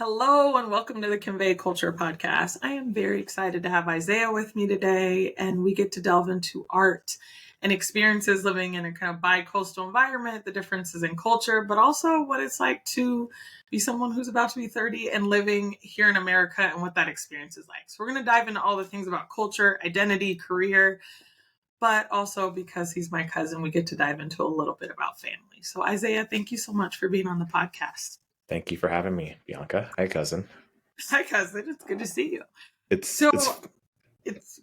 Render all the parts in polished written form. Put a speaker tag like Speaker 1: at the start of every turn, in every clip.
Speaker 1: Hello and welcome to the Convey Culture Podcast. I am very excited to have Isaiah with me today, and we get to delve into art and experiences living in a kind of bi-coastal environment, the differences in culture, but also what it's like to be someone who's about to be 30 and living here in America and what that experience is like. So we're going to dive into all the things about culture, identity, career, but also because he's my cousin, we get to dive into a little bit about family. So Isaiah, thank you so much for being on the podcast.
Speaker 2: Thank you for having me, Bianca. Hi, cousin.
Speaker 1: Hi, cousin. It's good to see you.
Speaker 2: It's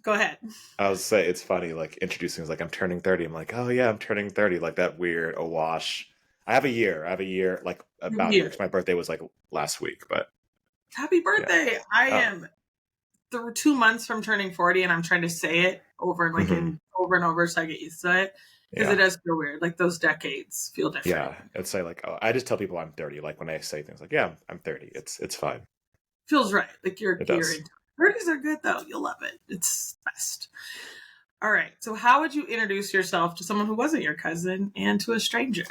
Speaker 1: Go ahead.
Speaker 2: I was say it's funny, like introducing like I'm turning 30. I'm like, oh yeah, I'm turning 30. Like that weird awash. I have a year, like about a year. 'Cause my birthday was like last week, but
Speaker 1: Happy birthday. Yeah. I am 2 months from turning 40, and I'm trying to say it over and over and over so I get used to it. Because it does feel weird. Like those decades feel different.
Speaker 2: Yeah. It's like, oh, I just tell people I'm 30. Like when I say things like, yeah, I'm 30. It's fine.
Speaker 1: Feels right. Like you're into it. 30s are good though. You'll love it. It's best. All right. So how would you introduce yourself to someone who wasn't your cousin and to a stranger?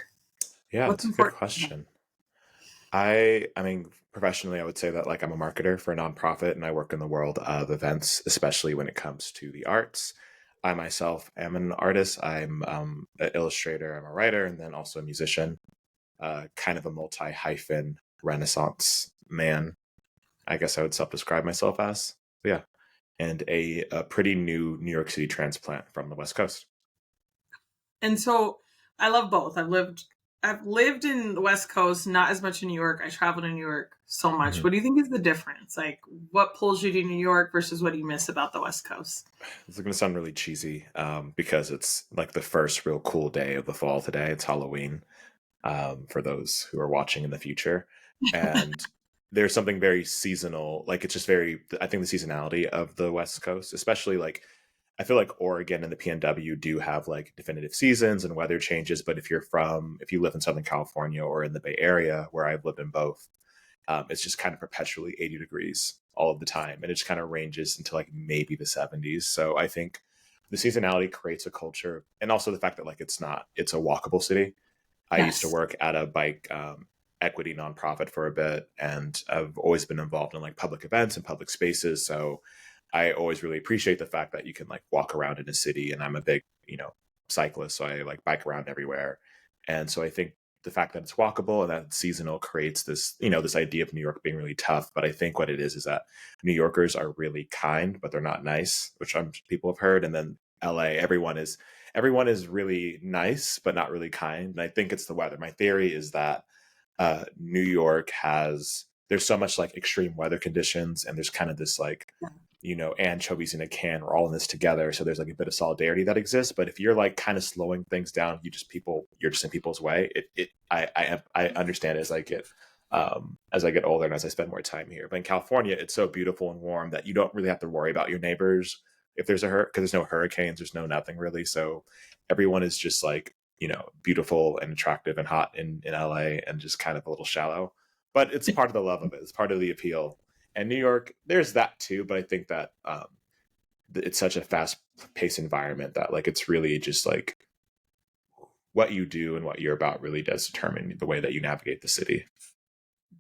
Speaker 2: Yeah, that's a good question. I mean, professionally, I would say that like I'm a marketer for a nonprofit and I work in the world of events, especially when it comes to the arts. I myself am an artist. I'm an illustrator, I'm a writer, and then also a musician, kind of a multi-hyphen Renaissance man, I guess I would self-describe myself as. Yeah. And a pretty new New York City transplant from the West Coast.
Speaker 1: And so I love both. I've lived in the West Coast, not as much in New York. I traveled in New York so much. Mm-hmm. What do you think is the difference? Like, what pulls you to New York versus what do you miss about the West Coast?
Speaker 2: It's going to sound really cheesy because it's like the first real cool day of the fall today. It's Halloween for those who are watching in the future. And there's something very seasonal. Like, it's just I think the seasonality of the West Coast, especially like, I feel like Oregon and the PNW do have like definitive seasons and weather changes. But if you live in Southern California or in the Bay Area, where I've lived in both, it's just kind of perpetually 80 degrees all of the time. And it just kind of ranges into like maybe the 70s. So I think the seasonality creates a culture. And also the fact that like it's a walkable city. I used to work at a bike equity nonprofit for a bit. And I've always been involved in like public events and public spaces. So I always really appreciate the fact that you can like walk around in a city, and I'm a big, cyclist. So I like bike around everywhere. And so I think the fact that it's walkable and that it's seasonal creates this, this idea of New York being really tough. But I think what it is that New Yorkers are really kind, but they're not nice, which people have heard. And then LA, everyone is really nice, but not really kind. And I think it's the weather. My theory is that New York there's so much like extreme weather conditions, and there's kind of this like, anchovies in a can, we're all in this together. So there's like a bit of solidarity that exists. But if you're like kind of slowing things down, you're just in people's way. I understand as I get older and as I spend more time here. But in California, it's so beautiful and warm that you don't really have to worry about your neighbors if there's because there's no hurricanes, there's no nothing really. So everyone is just like, beautiful and attractive and hot in LA, and just kind of a little shallow. But it's part of the love of it. It's part of the appeal. And New York, there's that too. But I think that it's such a fast-paced environment that like it's really just like what you do and what you're about really does determine the way that you navigate the city.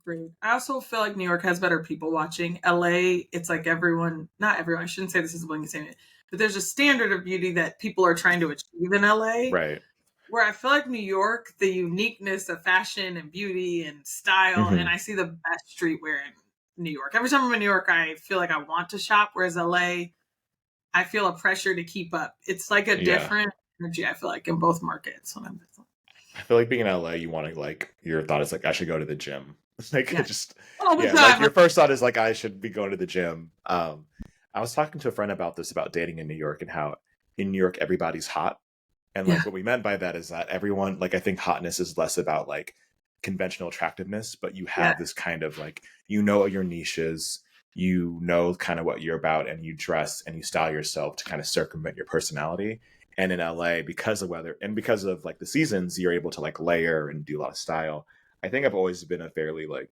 Speaker 1: Great. I also feel like New York has better people watching. LA, it's like not everyone, I shouldn't say this is a blanket statement, but there's a standard of beauty that people are trying to achieve in LA.
Speaker 2: Right.
Speaker 1: Where I feel like New York, the uniqueness of fashion and beauty and style, and I see the best streetwear in New York. Every time I'm in New York, I feel like I want to shop, whereas LA, I feel a pressure to keep up. It's like a different energy, I feel like, in both markets.
Speaker 2: I feel like being in LA, you want to like, your thought is like, I should go to the gym. Like
Speaker 1: like
Speaker 2: your first thought is like, I should be going to the gym. I was talking to a friend about dating in New York, and how in New York, everybody's hot. And like what we meant by that is that everyone, like, I think hotness is less about like conventional attractiveness, but you have this kind of like, what your niche is, kind of what you're about, and you dress and you style yourself to kind of circumvent your personality. And in LA, because of weather and because of like the seasons, you're able to like layer and do a lot of style. I think I've always been a fairly like,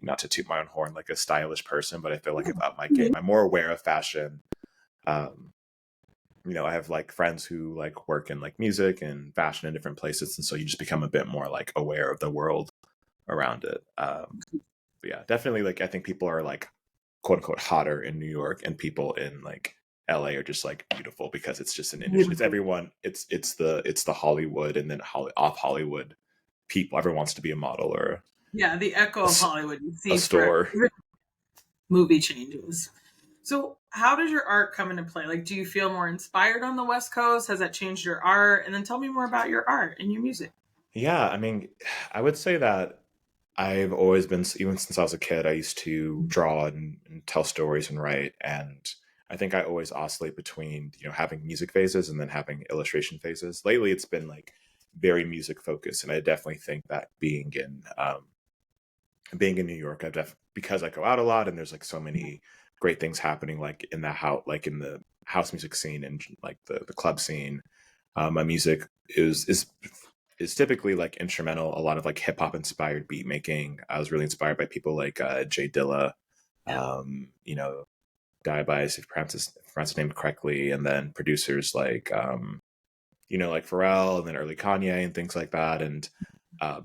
Speaker 2: not to toot my own horn, like a stylish person, but I feel like I've upped my game. I'm more aware of fashion. I have like friends who like work in like music and fashion in different places. And so you just become a bit more like aware of the world around it. But yeah, definitely like I think people are like quote unquote hotter in New York, and people in like LA are just like beautiful because it's just an industry. It's
Speaker 1: Beautiful.
Speaker 2: everyone. It's the Hollywood, and then off Hollywood people. Everyone wants to be a model or
Speaker 1: Yeah, the echo
Speaker 2: a,
Speaker 1: of Hollywood you
Speaker 2: a
Speaker 1: see for
Speaker 2: store.
Speaker 1: movie changes. So, how does your art come into play? Like, do you feel more inspired on the West Coast? Has that changed your art? And then tell me more about your art and your music.
Speaker 2: Yeah, I mean, I would say that I've always been, even since I was a kid, I used to draw and tell stories and write. And I think I always oscillate between, having music phases and then having illustration phases. Lately, it's been like very music focused. And I definitely think that being in New York, because I go out a lot and there's like so many great things happening, like in the house, like in the house music scene and like the club scene. My music is typically like instrumental, a lot of like hip hop inspired beat making. I was really inspired by people like Jay Dilla,
Speaker 1: Yeah.
Speaker 2: guy by, if I pronounce his name correctly, and then producers like like Pharrell, and then early Kanye and things like that, and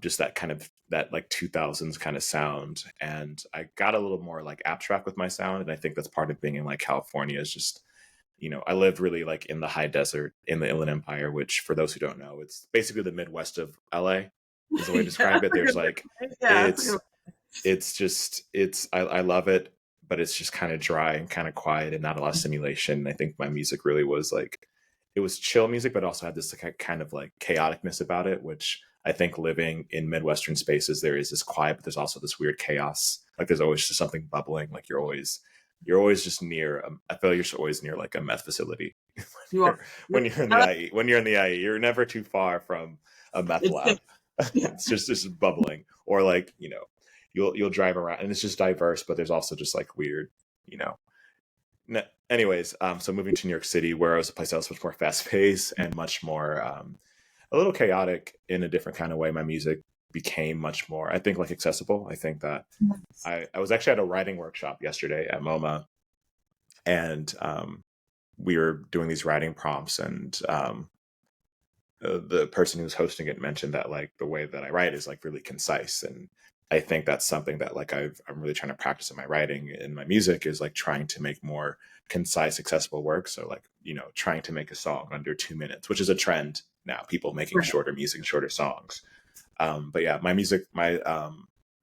Speaker 2: just that like 2000s kind of sound. And I got a little more like abstract with my sound, and I think that's part of being in like California is just I lived really like in the high desert in the Inland Empire, which for those who don't know, it's basically the Midwest of LA is the way to
Speaker 1: Yeah,
Speaker 2: describe it. There's like,
Speaker 1: yeah, that's a good
Speaker 2: I love it, but it's just kind of dry and kind of quiet and not a lot of stimulation. And I think my music really was like, it was chill music, but also had this like, kind of like chaoticness about it, which I think living in Midwestern spaces, there is this quiet, but there's also this weird chaos. Like there's always just something bubbling. Like you're always just near. I feel like you're always near like a meth facility
Speaker 1: you are.
Speaker 2: when you're in
Speaker 1: I
Speaker 2: the
Speaker 1: like
Speaker 2: IE. When you're in the IE, you're never too far from a meth
Speaker 1: it's
Speaker 2: lab.
Speaker 1: yeah.
Speaker 2: It's just bubbling, or like you'll drive around, and it's just diverse, but there's also just like weird, you know. Anyways, so moving to New York City, where I was a place that was much more fast paced and much more a little chaotic in a different kind of way. My music became much more, I think, like accessible. I think that I was actually at a writing workshop yesterday at MoMA, and we were doing these writing prompts, and the person who's hosting it mentioned that like the way that I write is like really concise, and I think that's something that like I'm really trying to practice in my writing and my music is like trying to make more concise, accessible work. So like trying to make a song under 2 minutes, which is a trend now. People making
Speaker 1: Right.
Speaker 2: shorter music, shorter songs. But yeah, my music, my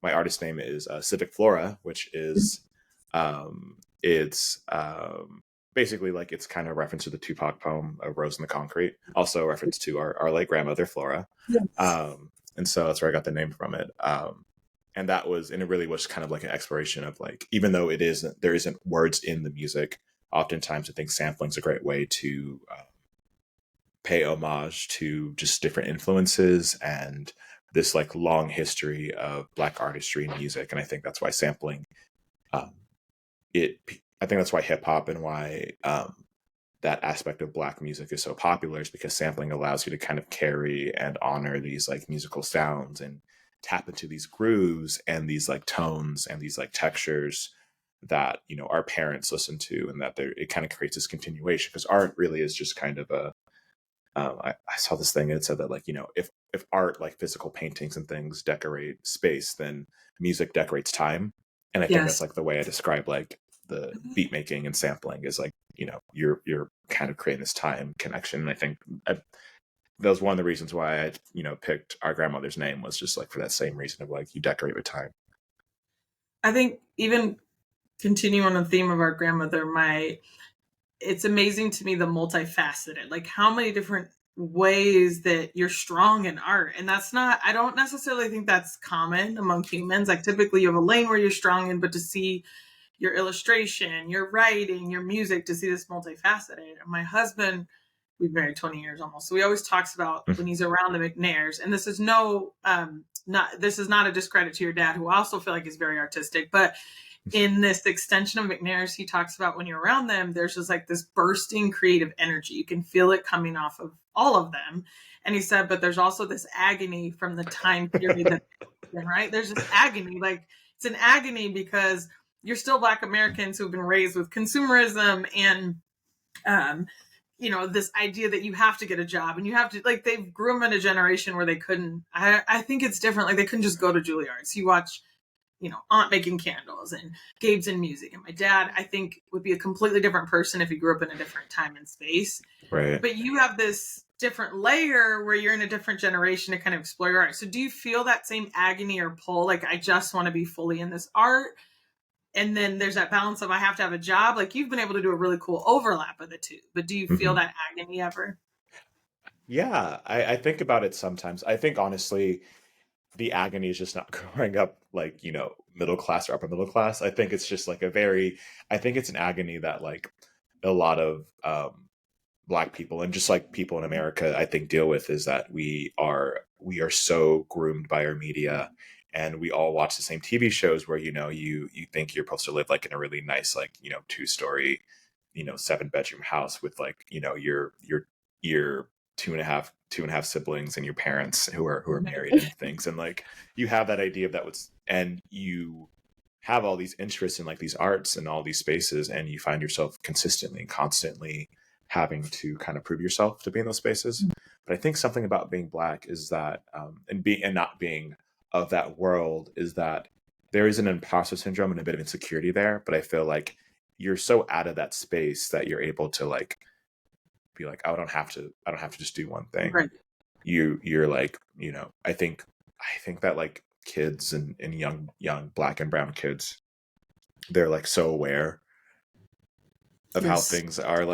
Speaker 2: artist name is Civic Flora, which is it's basically like it's kind of a reference to the Tupac poem "A Rose in the Concrete," also a reference to our late grandmother Flora,
Speaker 1: Yes.
Speaker 2: and so that's where I got the name from it. And it really was kind of like an exploration of like, even though there isn't words in the music, oftentimes I think sampling is a great way to pay homage to just different influences and this like long history of Black artistry and music. And I think that's why sampling, um, I think that's why hip hop and why that aspect of Black music is so popular, is because sampling allows you to kind of carry and honor these like musical sounds and tap into these grooves and these like tones and these like textures that our parents listen to, and that it kind of creates this continuation, because art really is just kind of a I saw this thing and it said that like if art, like physical paintings and things, decorate space, then music decorates time. And I think that's
Speaker 1: Yes.
Speaker 2: like the way I describe like the beat making and sampling is like you're kind of creating this time connection. And I think that was one of the reasons why I picked our grandmother's name, was just like for that same reason of like you decorate with time.
Speaker 1: I think even continue on the theme of our grandmother, it's amazing to me the multifaceted, like how many different ways that you're strong in art. And I don't necessarily think that's common among humans. Like typically you have a lane where you're strong in, but to see your illustration, your writing, your music, to see this multifaceted. And my husband, we've been married 20 years almost. So he always talks about when he's around the McNairs, and this is not a discredit to your dad, who I also feel like is very artistic, but in this extension of McNairs, he talks about when you're around them, there's just like this bursting creative energy. You can feel it coming off of all of them. And he said, but there's also this agony from the time period that, right? There's this agony, like it's an agony because you're still Black Americans who've been raised with consumerism and, this idea that you have to get a job and you have to, like, they've grew up in a generation where they couldn't, I think it's different. Like they couldn't just go to Juilliard. So you watch aunt making candles, and Gabe's in music, and my dad, I think, would be a completely different person if he grew up in a different time and space.
Speaker 2: Right.
Speaker 1: But you have this different layer where you're in a different generation to kind of explore your art. So do you feel that same agony or pull? Like, I just want to be fully in this art. And then there's that balance of I have to have a job. Like, you've been able to do a really cool overlap of the two. But do you feel that agony ever?
Speaker 2: Yeah, I think about it sometimes. I think honestly, the agony is just not growing up like, middle class or upper middle class. I think it's just like I think it's an agony that like a lot of Black people and just like people in America, I think, deal with, is that we are so groomed by our media, and we all watch the same TV shows where, you think you're supposed to live like in a really nice, like, 2-story, 7-bedroom house with like, your two and a half siblings and your parents who are married and things. And like, you have that idea of and you have all these interests in like these arts and all these spaces, and you find yourself consistently and constantly having to kind of prove yourself to be in those spaces. But I think something about being Black is that, and not being of that world, is that there is an imposter syndrome and a bit of insecurity there. But I feel like you're so out of that space that you're able to like be like, oh, I don't have to just do one thing.
Speaker 1: Right.
Speaker 2: You're like, I think that like kids and young Black and brown kids, they're like so aware of how things are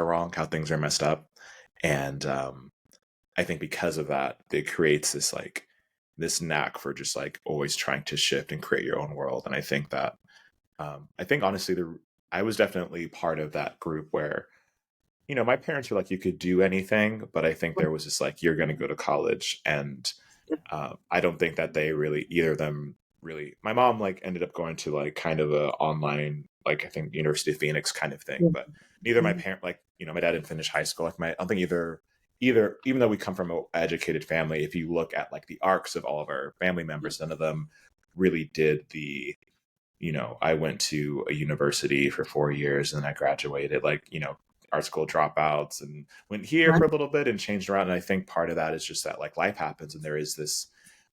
Speaker 2: wrong, how things are messed up. And I think because of that, it creates this knack for just like always trying to shift and create your own world. And I think that, I think honestly, I was definitely part of that group where, my parents were like, you could do anything, but I think there was this like, you're going to go to college. And I don't think that either of them really, my mom like ended up going to like kind of a online, like I think University of Phoenix kind of thing, but neither my parent, like, my dad didn't finish high school. Like I don't think either, even though we come from an educated family, if you look at like the arcs of all of our family members, none of them really did I went to a university for 4 years and then I graduated, like, art school dropouts, and went here for a little bit and changed around. And I think part of that is just that like life happens, and there is this,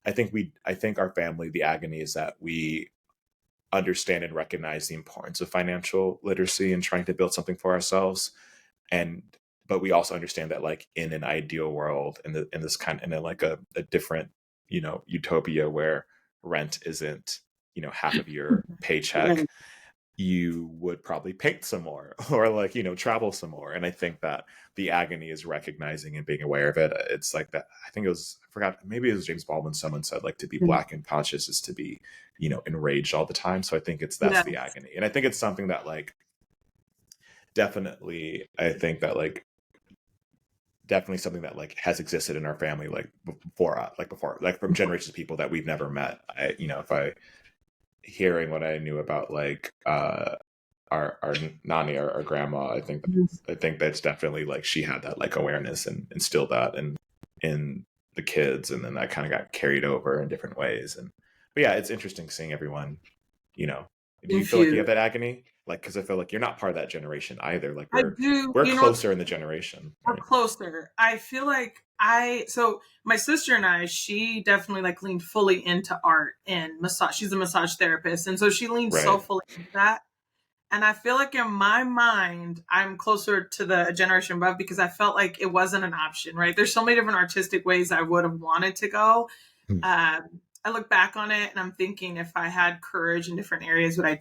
Speaker 2: I think our family, the agony is that we understand and recognize the importance of financial literacy and trying to build something for ourselves. But we also understand that like in an ideal world, in this kind, in like a different, utopia where rent isn't, half of your paycheck, you would probably paint some more or like, travel some more. And I think that the agony is recognizing and being aware of it. It's like that. I think I forgot, maybe it was James Baldwin. Someone said like to be Black and conscious is to be, enraged all the time. So I think that's the agony. And I think it's something that like, definitely something that like has existed in our family, like before, from generations of people that we've never met. Hearing what I knew about like our nani, our grandma, I think that's definitely like she had that like awareness and instilled that in the kids, and then that kind of got carried over in different ways. But yeah, it's interesting seeing everyone. Do you feel like you have that agony? Like, because I feel like you're not part of that generation either. Like we're closer in the generation.
Speaker 1: We're closer. I feel like so my sister and I, she definitely like leaned fully into art and massage. She's a massage therapist. And so she leaned so fully into that. And I feel like in my mind, I'm closer to the generation above because I felt like it wasn't an option, right? There's so many different artistic ways I would have wanted to go. I look back on it and I'm thinking, if I had courage in different areas, would I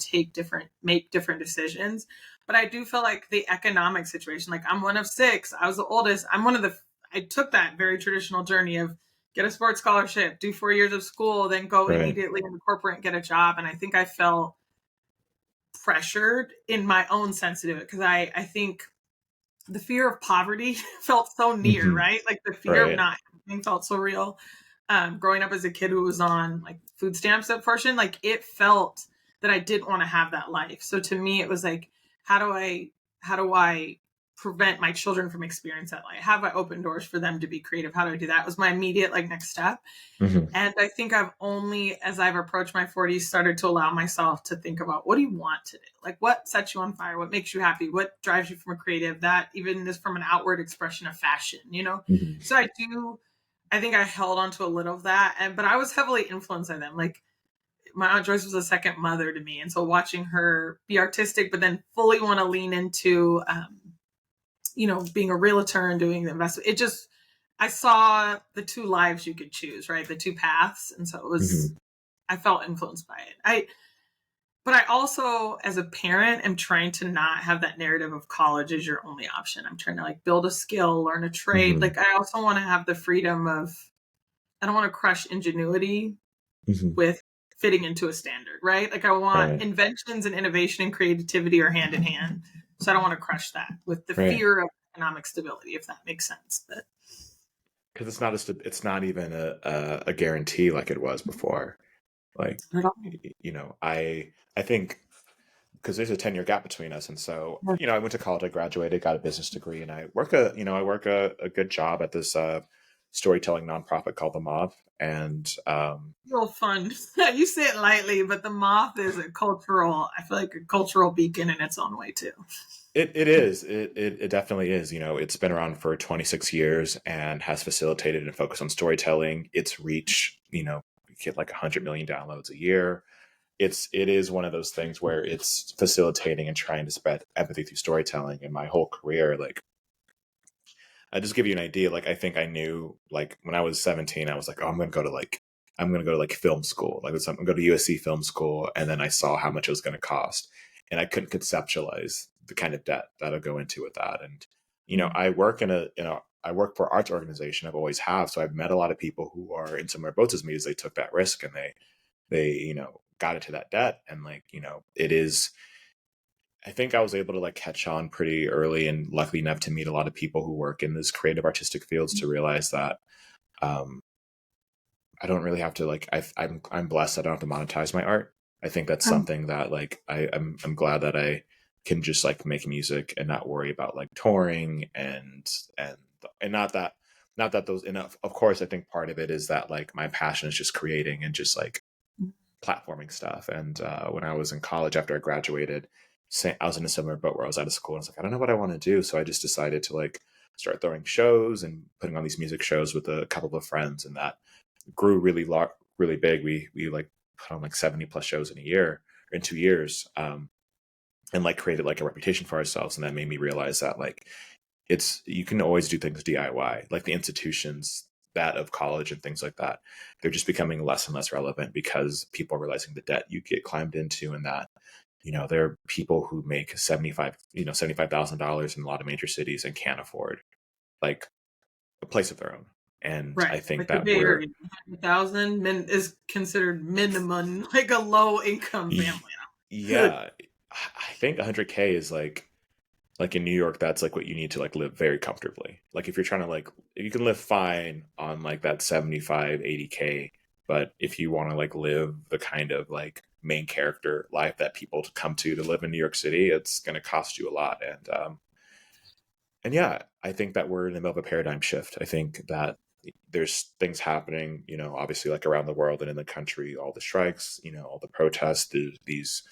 Speaker 1: make different decisions? But I do feel like the economic situation, like I'm one of 6, I was the oldest. I took that very traditional journey of get a sports scholarship, do 4 years of school, then go immediately into corporate and get a job. And I think I felt pressured in my own sense to do it because I think the fear of poverty felt so near, right? Like the fear of not having felt so real. Growing up as a kid who was on like food stamps at portion, like it felt that I didn't want to have that life. So to me, it was like, how do I prevent my children from experiencing that life? How do I open doors for them to be creative? How do I do that? It was my immediate like next step. And I think I've only, as I've approached my 40s, started to allow myself to think about, what do you want to do? Like what sets you on fire? What makes you happy? What drives you from a creative? That even is from an outward expression of fashion, So I think I held on to a little of that, but I was heavily influenced by them. Like my Aunt Joyce was a second mother to me. And so watching her be artistic, but then fully want to lean into, being a realtor and doing the investment, I saw the two lives you could choose, right? The two paths. And so I felt influenced by it. But I also, as a parent, am trying to not have that narrative of college as your only option. I'm trying to like build a skill, learn a trade. Like I also want to have the freedom of, I don't want to crush ingenuity with fitting into a standard, right? Like I want inventions and innovation and creativity are hand in hand. So I don't want to crush that with the fear of economic stability, if that makes sense. But
Speaker 2: because it's not even a guarantee like it was before. Like, I think because there's a 10-year gap between us. And so, I went to college, I graduated, got a business degree, and I work a good job at this storytelling nonprofit called The Moth. And
Speaker 1: real fun. You say it lightly, but The Moth is I feel like a cultural beacon in its own way too.
Speaker 2: It is. It definitely is. It's been around for 26 years and has facilitated and focused on storytelling. Its reach, get like 100 million downloads a year. It is one of those things where it's facilitating and trying to spread empathy through storytelling. And my whole career, like, I just give you an idea. Like, I think I knew, like, when I was 17, I was like, oh, I'm going to go to film school. Like, I'm going to go to USC film school. And then I saw how much it was going to cost. And I couldn't conceptualize the kind of debt that'll go into with that. And, I work I work for an arts organization. I've always have. So I've met a lot of people who are in similar boats as me as they took that risk and they got into that debt. And it is, I think I was able to like catch on pretty early and luckily enough to meet a lot of people who work in this creative artistic fields to realize that, I don't really have to like, I'm blessed. I don't have to monetize my art. I think that's something that like, I'm glad that I can just like make music and not worry about like touring and not that those enough. Of course, I think part of it is that like my passion is just creating and just like platforming stuff. And when I was in college after I graduated, I was in a similar boat where I was out of school and I was like, I don't know what I want to do. So I just decided to like start throwing shows and putting on these music shows with a couple of friends, and that grew really big. We like put on like 70 plus shows in 2 years. And like created like a reputation for ourselves. And that made me realize that like you can always do things DIY, like the institutions that of college and things like that. They're just becoming less and less relevant because people are realizing the debt you get climbed into, and that, there are people who make $75,000 in a lot of major cities and can't afford like a place of their own. And I think
Speaker 1: like
Speaker 2: that
Speaker 1: we're 100,000 is considered minimum, like a low income family.
Speaker 2: Yeah. I think 100K is like in New York, that's like what you need to like live very comfortably. Like if you're trying to like, if you can live fine on like that 75, 80K, but if you want to like live the kind of like main character life that people come to live in New York City, it's going to cost you a lot. And yeah, I think that we're in the middle of a paradigm shift. I think that there's things happening, obviously like around the world and in the country, all the strikes, all the protests, these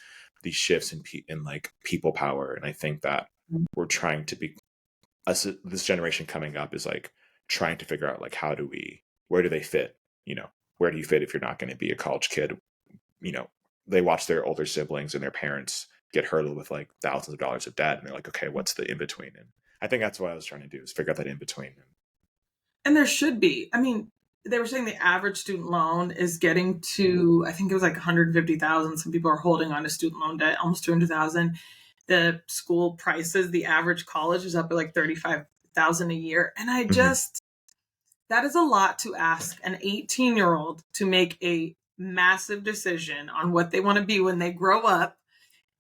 Speaker 2: shifts in like people power. And I think that we're trying to be this generation coming up is like trying to figure out like where do they fit? Where do you fit if you're not going to be a college kid? They watch their older siblings and their parents get hurdled with like thousands of dollars of debt, and they're like, okay, what's the in between? And I think that's what I was trying to do, is figure out that in between.
Speaker 1: And there should be. I mean, they were saying the average student loan is getting to, I think it was like 150,000. Some people are holding on to student loan debt, almost 200,000. The school prices, the average college is up at like 35,000 a year. And I just, that is a lot to ask an 18-year-old to make a massive decision on what they want to be when they grow up.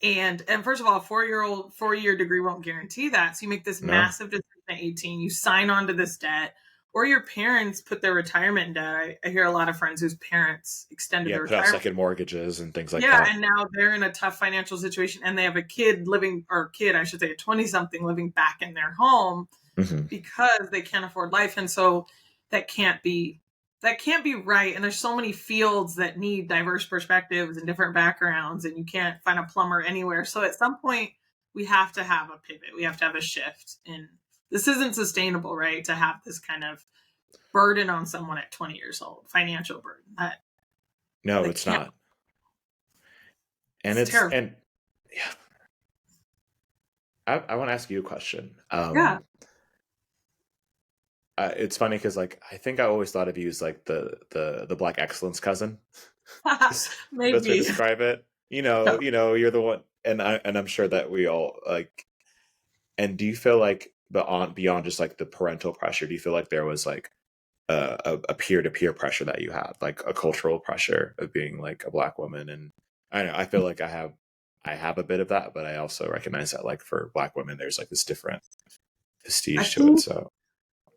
Speaker 1: And first of all, a 4-year degree won't guarantee that. So you make this massive decision at 18, you sign on to this debt, or your parents put their retirement in debt. I hear a lot of friends whose parents extended their retirement.
Speaker 2: Second mortgages and things like that.
Speaker 1: Yeah, and now they're in a tough financial situation, and they have a kid, I should say a 20-something living back in their home because they can't afford life. And so that can't be right. And there's so many fields that need diverse perspectives and different backgrounds, and you can't find a plumber anywhere. So at some point we have to have a pivot. We have to have a shift. And this isn't sustainable, right? To have this kind of burden on someone at 20 years old, financial burden.
Speaker 2: No, it's not. And
Speaker 1: It's
Speaker 2: it's,
Speaker 1: terrible.
Speaker 2: and yeah, I want to ask you a question.
Speaker 1: Yeah.
Speaker 2: It's funny because like I think I always thought of you as like the Black excellence cousin. Is the best way to
Speaker 1: Maybe.
Speaker 2: describe it.
Speaker 1: No.
Speaker 2: You're the one, and I'm sure that we all like. And do you feel like beyond just like the parental pressure, do you feel like there was like a peer to peer pressure that you had, like a cultural pressure of being like a Black woman? And I don't know, I feel like I have a bit of that, but I also recognize that like for Black women, there's like this different
Speaker 1: I
Speaker 2: prestige to it.
Speaker 1: think
Speaker 2: So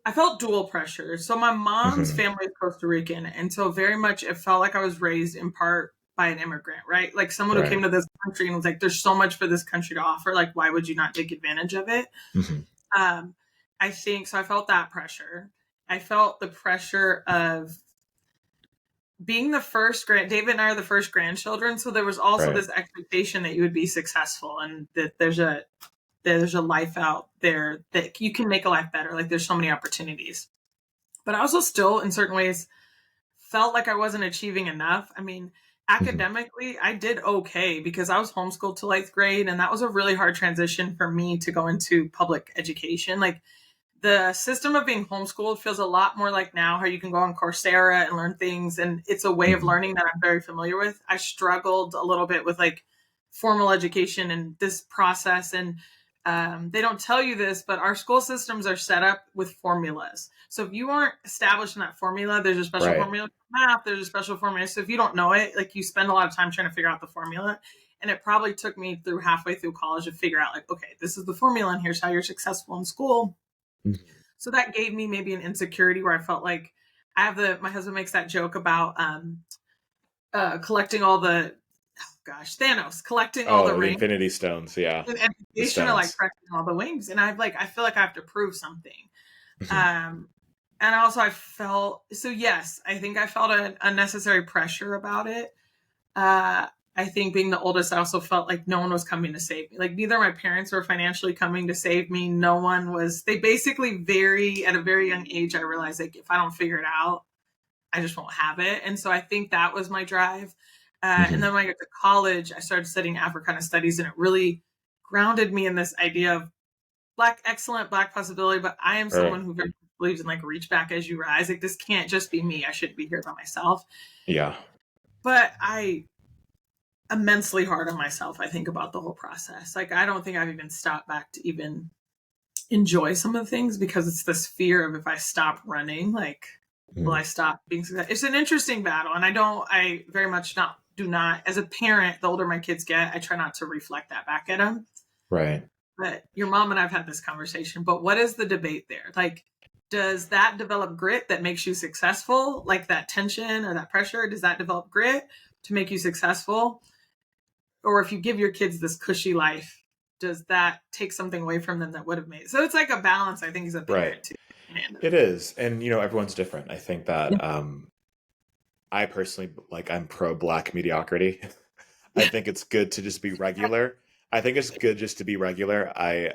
Speaker 1: I felt dual pressure. So my mom's
Speaker 2: hmm
Speaker 1: family is Costa Rican, and so very much it felt like I was raised in part by an immigrant, right? Like someone who came
Speaker 2: right,
Speaker 1: to this country and was like, "There's so much for this country to offer. Like, why would you not take advantage of it?"
Speaker 2: hmm
Speaker 1: Um, I think so. I felt that pressure. I felt the pressure of being the first David and I are the first grandchildren, so there was also
Speaker 2: right,
Speaker 1: this expectation that you would be successful and that there's a life out there that you can make a life better. Like there's so many opportunities. But I also still, in certain ways, felt like I wasn't achieving enough. I mean,
Speaker 2: hmm
Speaker 1: academically, I did okay because I was homeschooled till eighth grade, and that was a really hard transition for me to go into public education. Like the system of being homeschooled feels a lot more like now how you can go on Coursera and learn things, and it's a way of
Speaker 2: hmm
Speaker 1: learning that I'm very familiar with. I struggled a little bit with like formal education and this process, and they don't tell you this, but our school systems are set up with formulas. So if you aren't established in that formula, there's a special
Speaker 2: right,
Speaker 1: formula for math, there's a special formula. So if you don't know it, like you spend a lot of time trying to figure out the formula. And it probably took me through halfway through college to figure out like, okay, this is the formula and here's how you're successful in school.
Speaker 2: hmm
Speaker 1: So that gave me maybe an insecurity where I felt like my husband makes that joke about collecting all the Thanos collecting all the
Speaker 2: oh, the
Speaker 1: rings
Speaker 2: Infinity Stones, yeah,
Speaker 1: in
Speaker 2: the
Speaker 1: education or like
Speaker 2: stones.
Speaker 1: collecting all the wings. And I feel like I have to prove something.
Speaker 2: hmm
Speaker 1: Um and also I felt so yes, I think I felt an unnecessary pressure about it. Uh, I think being the oldest, I also felt like no one was coming to save me. Like neither my parents were financially coming to save me. No one was. They basically at a very young age, I realized like if I don't figure it out, I just won't have it. And so I think that was my drive. And
Speaker 2: hmm
Speaker 1: then when I got to college, I started studying Africana studies, and it really grounded me in this idea of Black excellent, Black possibility. But I am
Speaker 2: right,
Speaker 1: someone who very believes in like reach back as you rise. Like this can't just be me. I shouldn't be here by myself.
Speaker 2: yeah,
Speaker 1: But I immensely hard on myself, I think, about the whole process. Like, I don't think I've even stopped back to even enjoy some of the things because it's this fear of if I stop running, like, will
Speaker 2: hmm
Speaker 1: I stop being successful? It's an interesting battle. And I very much do not, as a parent, the older my kids get, I try not to reflect that back at them.
Speaker 2: right.
Speaker 1: But your mom and I've had this conversation, but what is the debate there? Like, does that develop grit that makes you successful? Like that tension or that pressure, does that develop grit to make you successful? Or if you give your kids this cushy life, does that take something away from them that would have made it? So it's like a balance, I think, as a
Speaker 2: Right.
Speaker 1: parent too. And
Speaker 2: It is. And everyone's different. I think
Speaker 1: yeah,
Speaker 2: that I personally like I'm pro Black mediocrity. I think it's good to just be regular. I think it's good just to be regular. I had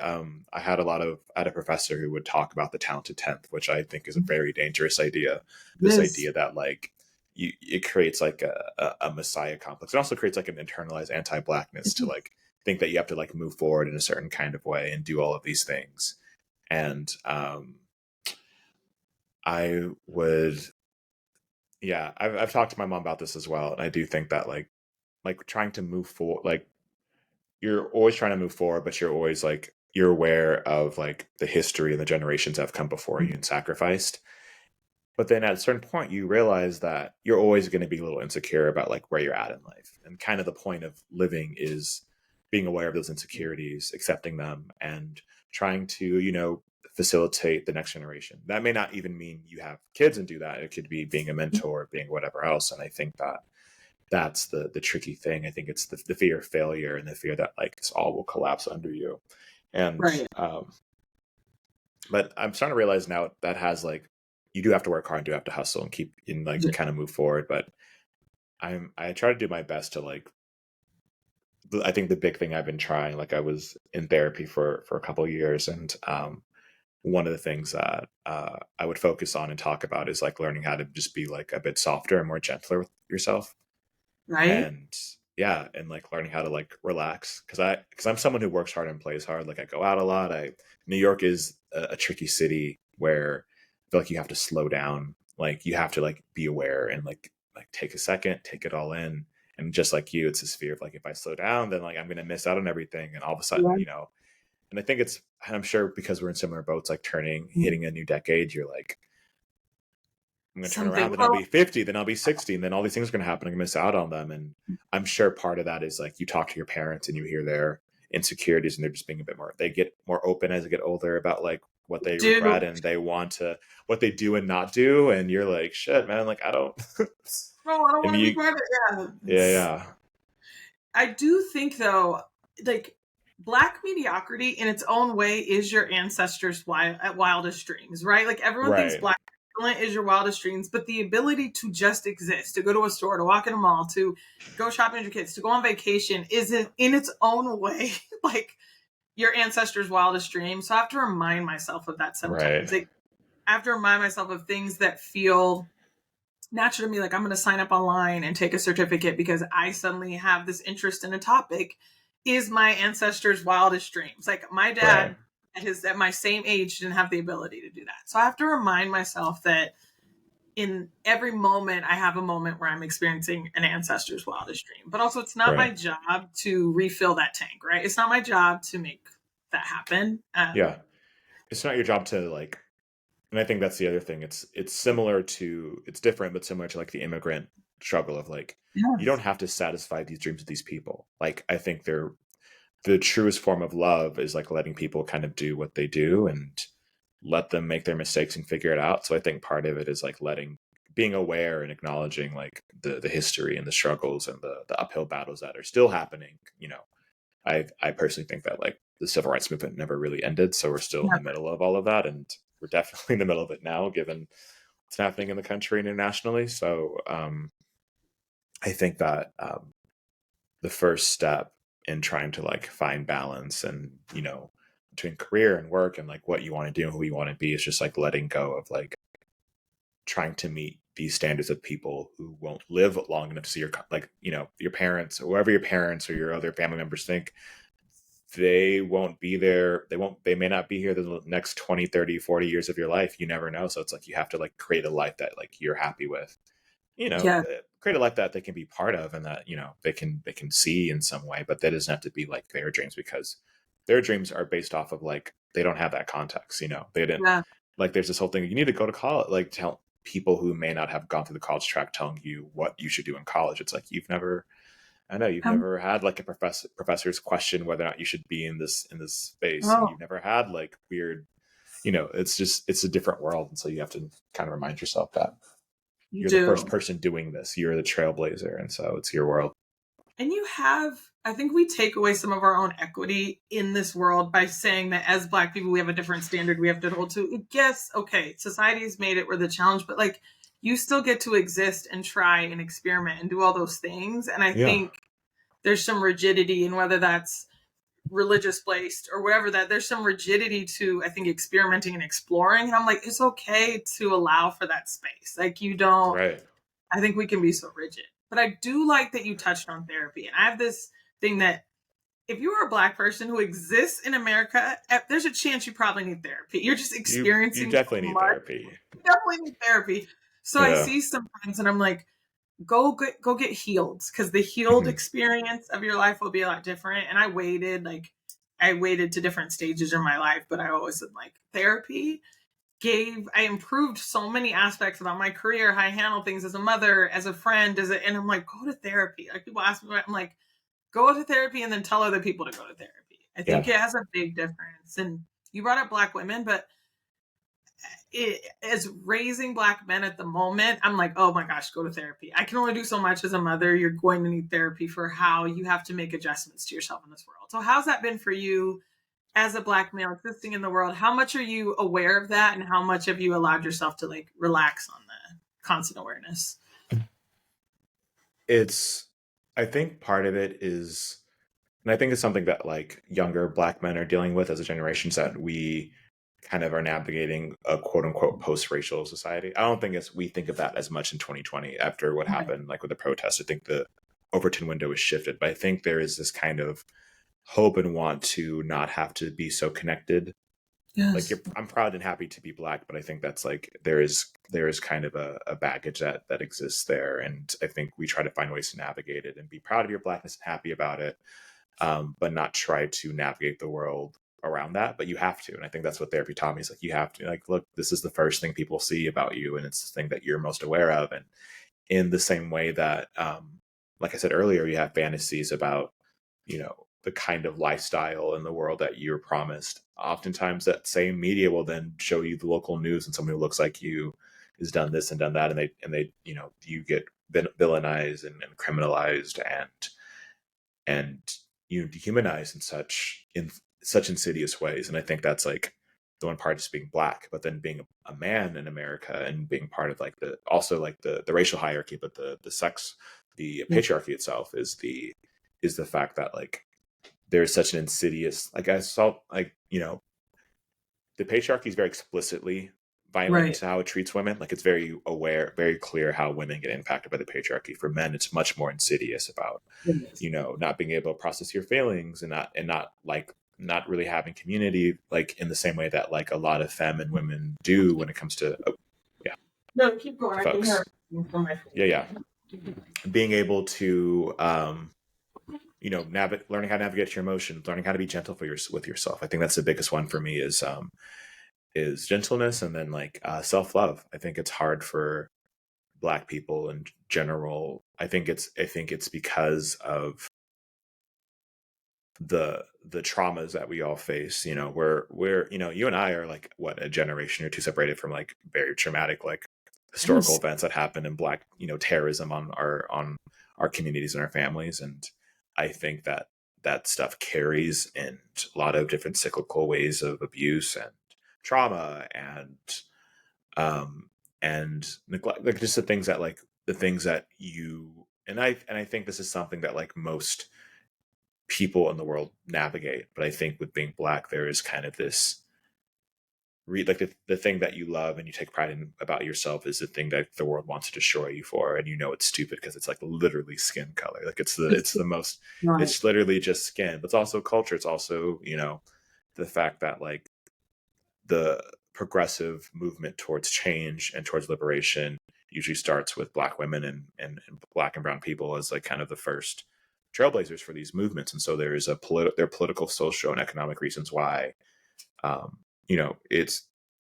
Speaker 2: I had a professor who would talk about the talented tenth, which I think is a very dangerous idea.
Speaker 1: it
Speaker 2: This
Speaker 1: is.
Speaker 2: idea that like it creates like a messiah complex. It also creates like an internalized anti-blackness to like think that you have to like move forward in a certain kind of way and do all of these things. And I would yeah, I've talked to my mom about this as well, and I do think that like trying to move forward, like you're always trying to move forward, but you're always like you're aware of like the history and the generations that have come before you and sacrificed. But then at a certain point, you realize that you're always going to be a little insecure about like where you're at in life, and kind of the point of living is being aware of those insecurities, accepting them, and trying to facilitate the next generation. That may not even mean you have kids and do that. It could be being a mentor, being whatever else. And I think that that's the tricky thing. I think it's the fear of failure and the fear that like this all will collapse under you. And
Speaker 1: Right.
Speaker 2: but I'm starting to realize now that has like you do have to work hard and do have to hustle and keep and like kind of move forward. But I try to do my best to like I think the big thing I've been trying, like I was in therapy for a couple of years, and one of the things that I would focus on and talk about is like learning how to just be like a bit softer and more gentler with yourself.
Speaker 1: Right.
Speaker 2: And yeah, and like learning how to like relax, because I'm someone who works hard and plays hard. Like I go out a lot. New York is a tricky city where I feel like you have to slow down. Like you have to like be aware and like take a second, take it all in. And just like you, it's this fear of like, if I slow down, then like I'm gonna miss out on everything. And all of a sudden,
Speaker 1: Yeah.
Speaker 2: and I think I'm sure because we're in similar boats, like hitting a new decade, you're like, I'm going to turn
Speaker 1: Something.
Speaker 2: around, then I'll be 50, then I'll be 60, and then all these things are going to happen. I'm going to miss out on them. And I'm sure part of that is like you talk to your parents and you hear their insecurities and they're just being a bit more, they get more open as they get older about like what they
Speaker 1: Do.
Speaker 2: regret and they want to, what they do and not do. And you're like, shit, man, like I don't.
Speaker 1: No, I don't
Speaker 2: And
Speaker 1: want to be
Speaker 2: you,
Speaker 1: part of it.
Speaker 2: yeah, yeah.
Speaker 1: I do think though, like Black mediocrity in its own way is your ancestors' wildest dreams, right? Like everyone thinks
Speaker 2: Right,
Speaker 1: Black excellent is your wildest dreams, but the ability to just exist, to go to a store, to walk in a mall, to go shopping with your kids, to go on vacation, isn't in its own way like your ancestors' wildest dreams. So I have to remind myself of that
Speaker 2: right,
Speaker 1: sometimes. Like I have to remind myself of things that feel natural to me, like I'm going to sign up online and take a certificate because I suddenly have this interest in a topic, is my ancestors' wildest dreams. Like my
Speaker 2: right,
Speaker 1: dad at my same age didn't have the ability to do that. So I have to remind myself that in every moment I have a moment where I'm experiencing an ancestor's wildest dream. But also it's not my
Speaker 2: right.
Speaker 1: job to refill that tank, right? It's not my job to make that happen.
Speaker 2: Yeah. It's not your job to like, and I think that's the other thing. It's similar to, it's different, but similar to like the immigrant struggle of like, you don't
Speaker 1: Yes.
Speaker 2: have to satisfy these dreams of these people. Like I think the truest form of love is like letting people kind of do what they do and let them make their mistakes and figure it out. So I think part of it is like being aware and acknowledging like the history and the struggles and the uphill battles that are still happening. I personally think that like the civil rights movement never really ended, so we're still in
Speaker 1: Yeah.
Speaker 2: the middle of all of that, and we're definitely in the middle of it now, given what's happening in the country and internationally. So I think that the first step in trying to like find balance and between career and work and like what you want to do and who you want to be is just like letting go of like trying to meet these standards of people who won't live long enough to see your parents or whoever your parents or your other family members think they won't be there. They may not be here the next 20, 30, 40 years of your life. You never know. So it's like you have to like create a life that like you're happy with,
Speaker 1: Yeah.
Speaker 2: create a life that they can be part of and that, they can see in some way, but that doesn't have to be like their dreams because their dreams are based off of like, they don't have that context, they didn't
Speaker 1: Yeah.
Speaker 2: like, there's this whole thing. You need to go to college, like tell people who may not have gone through the college track telling you what you should do in college. It's like, you've
Speaker 1: Um,
Speaker 2: never had like a professor's question whether or not you should be in this space, and
Speaker 1: oh,
Speaker 2: you've never had like weird, it's a different world, and so you have to kind of remind yourself that
Speaker 1: you
Speaker 2: you're the
Speaker 1: do.
Speaker 2: first person doing this, you're the trailblazer, and so it's your world.
Speaker 1: And I think we take away some of our own equity in this world by saying that as Black people, we have a different standard we have to hold to. Yes, okay, society's made it, we're the challenge, but like you still get to exist and try and experiment and do all those things. And I
Speaker 2: Yeah,
Speaker 1: think there's some rigidity in whether that's religious based or whatever, that there's some rigidity to, I think, experimenting and exploring. And I'm like, it's okay to allow for that space. Like you don't,
Speaker 2: right.
Speaker 1: I think we can be so rigid. But I do like that you touched on therapy. And I have this thing that if you are a Black person who exists in America, there's a chance you probably need therapy. You're just
Speaker 2: You
Speaker 1: experiencing so
Speaker 2: definitely need
Speaker 1: much.
Speaker 2: therapy.
Speaker 1: You definitely need therapy. So I
Speaker 2: Yeah.
Speaker 1: see sometimes and I'm like, go get healed, because the healed
Speaker 2: Mhm.
Speaker 1: experience of your life will be a lot different. And I waited to different stages in my life, but I always said like therapy I improved so many aspects about my career, how I handle things as a mother, as a friend, and I'm like, go to therapy. Like people ask me, I'm like, go to therapy and then tell other people to go to therapy. I think
Speaker 2: Yeah.
Speaker 1: it has a big difference. And you brought up Black women, but as raising Black men at the moment, I'm like, oh my gosh, go to therapy. I can only do so much as a mother. You're going to need therapy for how you have to make adjustments to yourself in this world. So how's that been for you as a Black male existing in the world? How much are you aware of that, and how much have you allowed yourself to like relax on the constant awareness?
Speaker 2: It's I think part of it is, and I think it's something that like younger Black men are dealing with as a generation, is that we kind of are navigating a quote unquote post-racial society. I don't think we think of that as much in 2020 after what
Speaker 1: Right.
Speaker 2: happened like with the protests. I think Overton window is shifted. But I think there is this kind of hope and want to not have to be so connected. Like
Speaker 1: Yes.
Speaker 2: I'm proud and happy to be Black, but I think that's like there is kind of a baggage that exists there, and I think we try to find ways to navigate it and be proud of your Blackness and happy about it, but not try to navigate the world around that. But you have to, and I think that's what therapy taught me. Is like you have to, like, look, this is the first thing people see about you, and it's the thing that you're most aware of. And in the same way that, like I said earlier, you have fantasies about, the kind of lifestyle in the world that you're promised. Oftentimes that same media will then show you the local news, and someone who looks like you has done this and done that. And they, you get villainized and criminalized and, dehumanized in such insidious ways. And I think that's like the one part is being Black, but then being a man in America and being part of like the racial hierarchy, but the sex, the patriarchy itself is the fact that like there's such an insidious, like I saw, like, the patriarchy is very explicitly violent to how it treats women. Like it's very aware, very clear how women get impacted by the patriarchy. For men, it's much more insidious about, not being able to process your feelings and not really having community, like in the same way that like a lot of femme and women do when it comes to,
Speaker 1: No, keep going. I can
Speaker 2: folks.
Speaker 1: hear it from my phone.
Speaker 2: Yeah. Being able to, learning how to navigate your emotions, learning how to be gentle with yourself. I think that's the biggest one for me is gentleness, and then like self-love. I think it's hard for Black people in general. I think it's because of the traumas that we all face. We're you and I are like what, a generation or two separated from like very traumatic like historical events that happened in Black terrorism on our communities and our families. And I think that stuff carries in a lot of different cyclical ways of abuse and trauma and neglect, like just the things that you and I think this is something that like most people in the world navigate. But I think with being Black, there is kind of this like the thing that you love and you take pride in about yourself is the thing that the world wants to destroy you for, and it's stupid because it's like literally skin color. Like it's the most it's literally just skin, but it's also culture. It's also the fact that like the progressive movement towards change and towards liberation usually starts with Black women and Black and brown people as like kind of the first trailblazers for these movements. And so there is there are political, social, and economic reasons why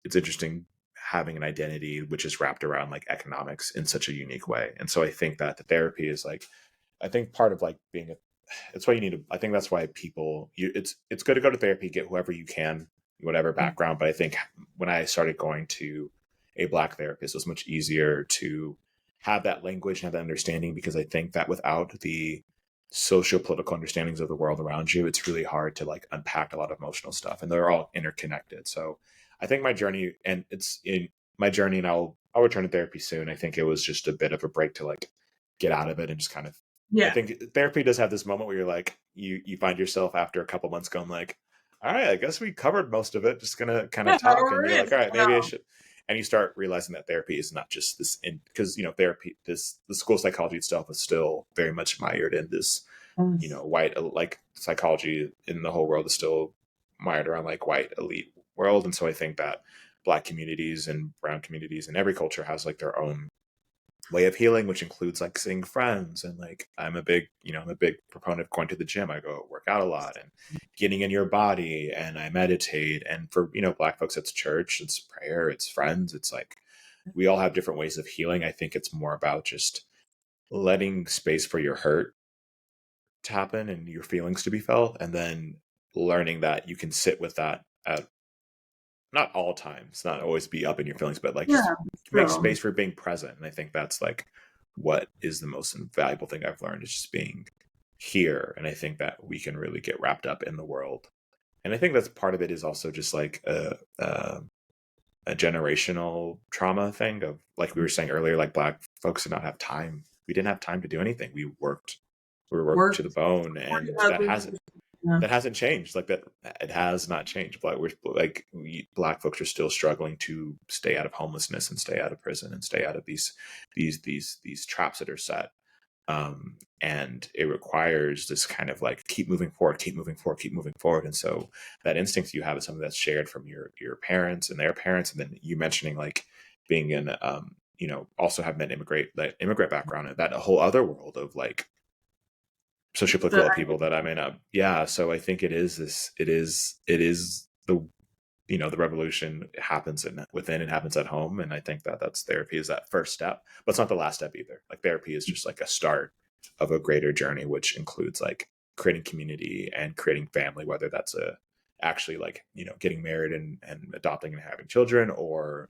Speaker 2: it's interesting having an identity which is wrapped around like economics in such a unique way. And so I think that the therapy is like, I think part of like being it's why you need to, I think that's why it's good to go to therapy, get whoever you can, whatever background. But I think when I started going to a Black therapist, it was much easier to have that language and have that understanding, because I think that without the socio-political understandings of the world around you, it's really hard to like unpack a lot of emotional stuff, and they're all interconnected. So I think my journey, and I'll return to therapy soon. I think it was just a bit of a break to like get out of it and just kind of, I think therapy does have this moment where you're like, you find yourself after a couple months going like, all right, I guess we covered most of it. Just gonna kind of talk, and you're like, all right, maybe I should. And you start realizing that therapy is not just this, because therapy, the school of psychology itself is still very much mired in this, white, like psychology in the whole world is still mired around like white elite world. And so I think that Black communities and brown communities and every culture has like their own way of healing, which includes like seeing friends. And like I'm a big proponent of going to the gym. I go work out a lot and getting in your body, and I meditate. And for Black folks, it's church, it's prayer, it's friends. It's like we all have different ways of healing. I think it's more about just letting space for your hurt to happen and your feelings to be felt, and then learning that you can sit with that at not all times, not always be up in your feelings, but like just make space for being present. And I think that's like what is the most valuable thing I've learned, is just being here. And I think that we can really get wrapped up in the world. And I think that's part of it is also just like a generational trauma thing of, like we were saying earlier, like Black folks did not have time. We didn't have time to do anything. We were worked to the bone, and that hasn't changed. Like that, it has not changed. Black folks are still struggling to stay out of homelessness and stay out of prison and stay out of these traps that are set. And it requires this kind of like keep moving forward, keep moving forward, keep moving forward. And so that instinct you have is something that's shared from your parents and their parents. And then you mentioning like being in also having that immigrant background and that whole other world of like
Speaker 1: The
Speaker 2: sociopolitical people that I may not. Yeah. So I think it is the the revolution happens within and happens at home. And I think that that's therapy is that first step, but it's not the last step either. Like therapy is just like a start of a greater journey, which includes like creating community and creating family, whether that's actually like, getting married and adopting and having children, or,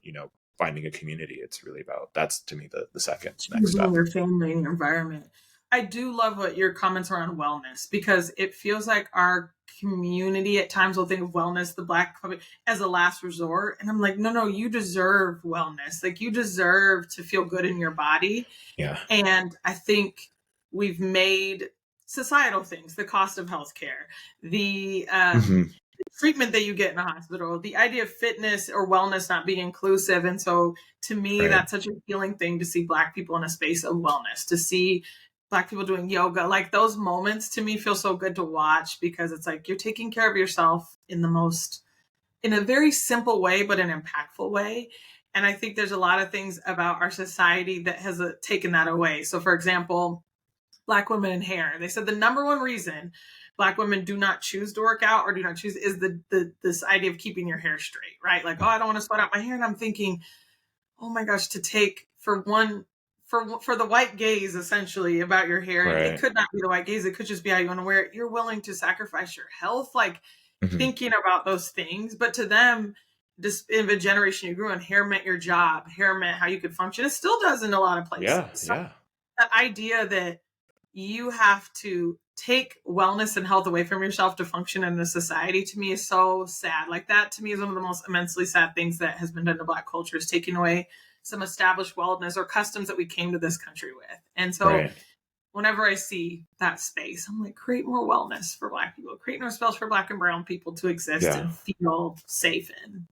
Speaker 2: finding a community. It's really about, that's to me the second next
Speaker 1: choosing
Speaker 2: step.
Speaker 1: your family and environment. I do love what your comments around wellness, because it feels like our community at times will think of wellness, the Black community, as a last resort. And I'm like, no, you deserve wellness. Like, you deserve to feel good in your body.
Speaker 2: Yeah.
Speaker 1: And I think we've made societal things, the cost of healthcare, the treatment that you get in a hospital, the idea of fitness or wellness not being inclusive. And so to me,
Speaker 2: Right.
Speaker 1: that's such a healing thing to see Black people in a space of wellness, to see Black people doing yoga. Like, those moments to me feel so good to watch, because it's like you're taking care of yourself in a very simple way, but an impactful way. And I think there's a lot of things about our society that has taken that away. So for example, Black women in hair, they said the number one reason Black women do not choose to work out or do not choose is this idea of keeping your hair straight, right? Like, oh, I don't want to sweat out my hair. And I'm thinking, oh my gosh, to take for the white gaze essentially about your hair. And it
Speaker 2: Right.
Speaker 1: could not be the white gaze. It could just be how you want to wear it. You're willing to sacrifice your health, like
Speaker 2: Mhm.
Speaker 1: thinking about those things. But to them, this in the generation you grew in, hair meant your job. Hair meant how you could function. It still does in a lot of places.
Speaker 2: Yeah.
Speaker 1: So
Speaker 2: Yeah.
Speaker 1: that idea that you have to take wellness and health away from yourself to function in a society, to me, is so sad. Like, that to me is one of the most immensely sad things that has been done to Black culture, is taking away some established wellness or customs that we came to this country with. And so
Speaker 2: Right.
Speaker 1: whenever I see that space, I'm like, create more wellness for Black people, create more space for Black and brown people to exist
Speaker 2: Yeah.
Speaker 1: and feel safe in.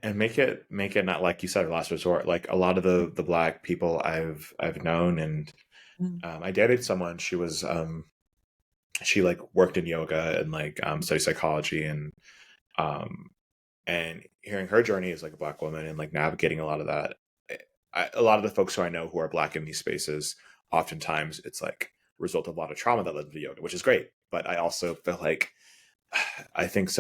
Speaker 2: And make it not, like you said, a last resort. Like a lot of the Black people I've known, and I dated someone. She was she like worked in yoga and like studied psychology, and hearing her journey as like a Black woman and like navigating a lot of that. A lot of the folks who I know who are Black in these spaces, oftentimes it's like a result of a lot of trauma that led to yoga, which is great. But I also feel like I think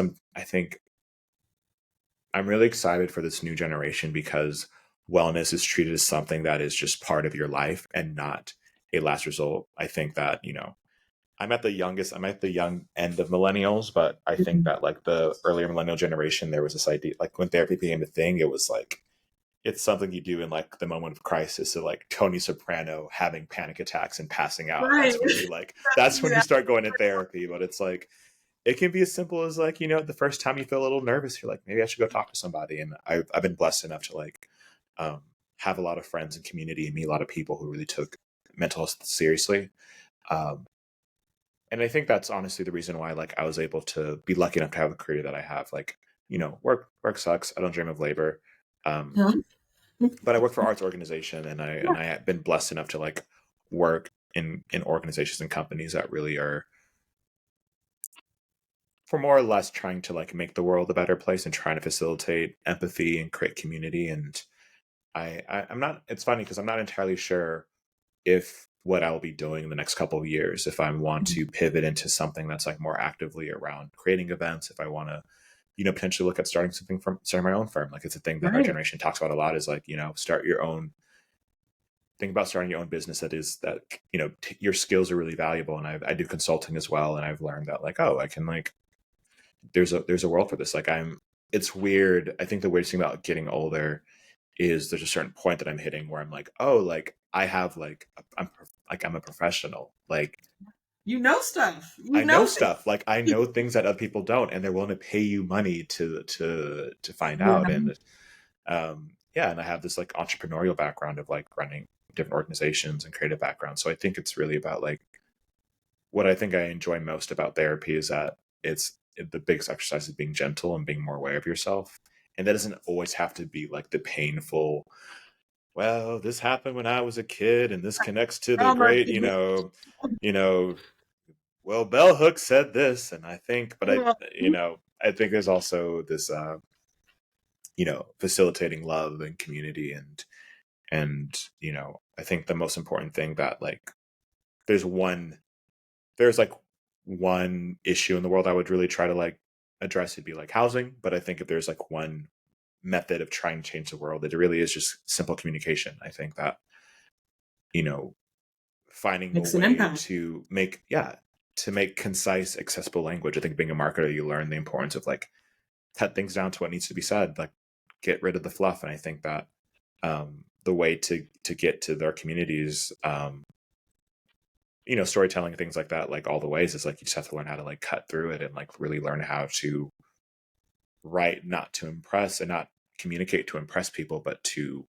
Speaker 2: I'm really excited for this new generation, because wellness is treated as something that is just part of your life and not a last result. I think that, I'm at the young end of millennials, but I think that like the earlier millennial generation, there was this idea, like when therapy became a thing, it was like, it's something you do in like the moment of crisis. So like Tony Soprano having panic attacks and passing out.
Speaker 1: Right.
Speaker 2: That's when you start going to therapy. But it's like, it can be as simple as like, the first time you feel a little nervous, you're like, maybe I should go talk to somebody. And I've been blessed enough to like have a lot of friends and community and meet a lot of people who really took mental health seriously. And I think that's honestly the reason why like I was able to be lucky enough to have the career that I have. Like, work sucks. I don't dream of labor.
Speaker 1: Yeah.
Speaker 2: But I work for arts organization, and I have been blessed enough to like work in organizations and companies that really are, for more or less, trying to like make the world a better place and trying to facilitate empathy and create community. And I'm not, it's funny because I'm not entirely sure if what I'll be doing in the next couple of years, if I want to pivot into something that's like more actively around creating events, if I want to, potentially look at starting my own firm. Like, it's a thing that our
Speaker 1: Right.
Speaker 2: generation talks about a lot, is like, think about starting your own business your skills are really valuable. And I do consulting as well. And I've learned that like, oh, I can like, there's a world for this. Like it's weird. I think the weirdest thing about getting older is there's a certain point that I'm hitting where I'm like, oh, like I have like, I'm a professional. Like,
Speaker 1: Stuff.
Speaker 2: I know
Speaker 1: Things.
Speaker 2: stuff. Like I know things that other people don't, and they're willing to pay you money to find
Speaker 1: Yeah.
Speaker 2: out. And and I have this like entrepreneurial background of like running different organizations and creative background. So I think it's really about like, what I think I enjoy most about therapy is that the biggest exercise is being gentle and being more aware of yourself. And that doesn't always have to be like the painful well, this happened when I was a kid, and this connects to the
Speaker 1: Drama
Speaker 2: great,
Speaker 1: TV.
Speaker 2: you know, well, Bell Hooks said this, and I think, but
Speaker 1: Yeah.
Speaker 2: I think there's also this, facilitating love and community, and I think the most important thing that like there's one there's like one issue in the world I would really try to like address, it'd be like housing. But I think if there's like one method of trying to change the world, it really is just simple communication. I think that, you know, finding a
Speaker 1: Makes an
Speaker 2: way
Speaker 1: impact.
Speaker 2: to make concise, accessible language. I think being a marketer, you learn the importance of like cut things down to what needs to be said, like get rid of the fluff. And I think that the way to get to their communities, storytelling, things like that, like all the ways, is like you just have to learn how to like cut through it and like really learn how to write, not to impress and not communicate to impress people, but to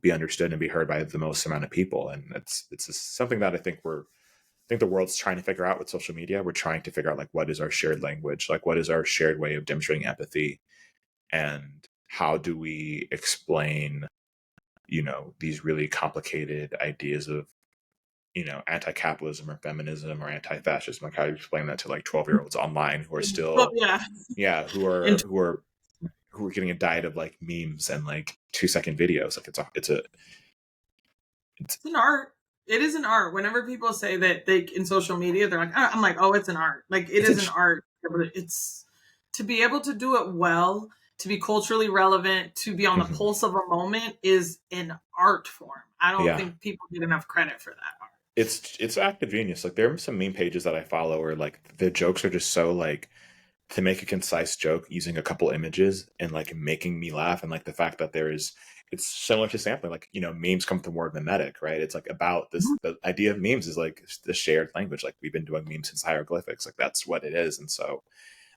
Speaker 2: be understood and be heard by the most amount of people. And it's just something that I think the world's trying to figure out with social media. We're trying to figure out like what is our shared language, like what is our shared way of demonstrating empathy, and how do we explain, these really complicated ideas of, anti-capitalism or feminism or anti-fascism. Like how do you explain that to like 12-year-olds online who are
Speaker 1: Well,
Speaker 2: still,
Speaker 1: yeah.
Speaker 2: yeah,
Speaker 1: And
Speaker 2: who are getting a diet of like memes and like 2-second videos. Like it's
Speaker 1: it's an art. It is an art. Whenever people say that they in social media, they're like, I'm like, oh, it's an art. Like it
Speaker 2: it's
Speaker 1: is an
Speaker 2: a
Speaker 1: art. It's to be able to do it well, to be culturally relevant, to be on the
Speaker 2: Mhm.
Speaker 1: pulse of a moment is an art form. I don't
Speaker 2: Yeah.
Speaker 1: think people get enough credit for that art.
Speaker 2: It's active genius. Like there are some meme pages that I follow where like the jokes are just so like, to make a concise joke using a couple images and like making me laugh. And like the fact that it's similar to sampling, like, memes come from the word mimetic, right? It's like about this,
Speaker 1: Mhm.
Speaker 2: the idea of memes is like the shared language. Like we've been doing memes since hieroglyphics. Like that's what it is. And so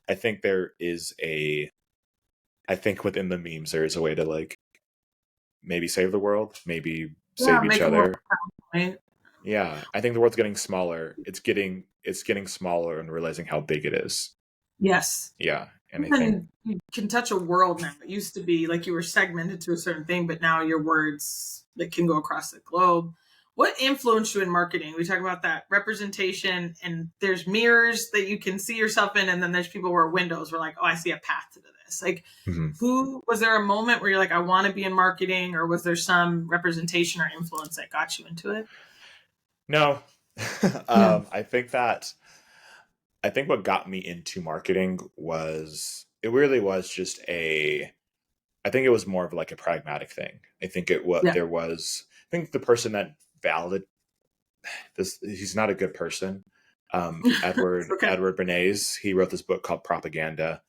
Speaker 2: I think I think within the memes, there is a way to like maybe save the world, maybe
Speaker 1: Yeah,
Speaker 2: save each
Speaker 1: make a more
Speaker 2: other.
Speaker 1: right?
Speaker 2: Yeah. I think the world's getting smaller. It's getting smaller and realizing how big it is.
Speaker 1: Yes.
Speaker 2: Yeah. And I think,
Speaker 1: You can touch a world now. It used to be like you were segmented to a certain thing, but now your words that can go across the globe. What influenced you in marketing? We talk about that representation, and there's mirrors that you can see yourself in, and then there's people where windows were like, oh, I see a path to this. Like,
Speaker 2: mhm.
Speaker 1: who was there a moment where you're like, I want to be in marketing, or was there some representation or influence that got you into it?
Speaker 2: No.
Speaker 1: Yeah.
Speaker 2: I think what got me into marketing was it really was just I think it was more of like a pragmatic thing. I think
Speaker 1: Yeah.
Speaker 2: I think the person that valid this, he's not a good person.
Speaker 1: Okay.
Speaker 2: Edward Bernays, he wrote this book called Propaganda.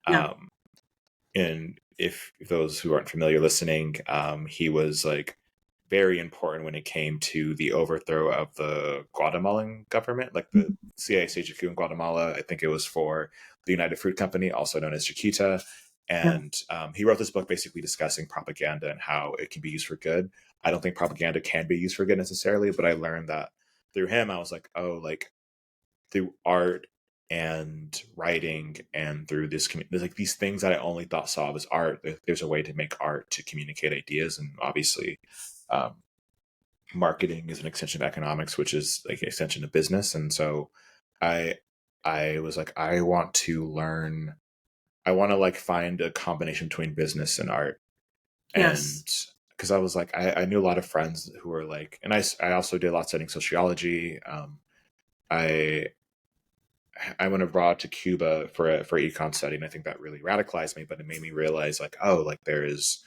Speaker 1: Yeah.
Speaker 2: Um, and if those who aren't familiar listening, he was like very important when it came to the overthrow of the Guatemalan government, like the CIA staged a coup in Guatemala. I think it was for the United Fruit Company, also known as Chiquita.
Speaker 1: Yeah.
Speaker 2: And he wrote this book basically discussing propaganda and how it can be used for good. I don't think propaganda can be used for good necessarily, but I learned that through him. I was like, oh, like through art and writing and through there's like these things that I only thought saw as art. There's a way to make art to communicate ideas, and obviously, um, marketing is an extension of economics, which is like an extension of business. And so, I I was like, I want to learn. I want to like find a combination between business and art,
Speaker 1: Yes.
Speaker 2: and because I was like, I knew a lot of friends who were like, and I also did a lot studying sociology. I I went abroad to Cuba for econ study, and I think that really radicalized me. But it made me realize, like, oh, like there is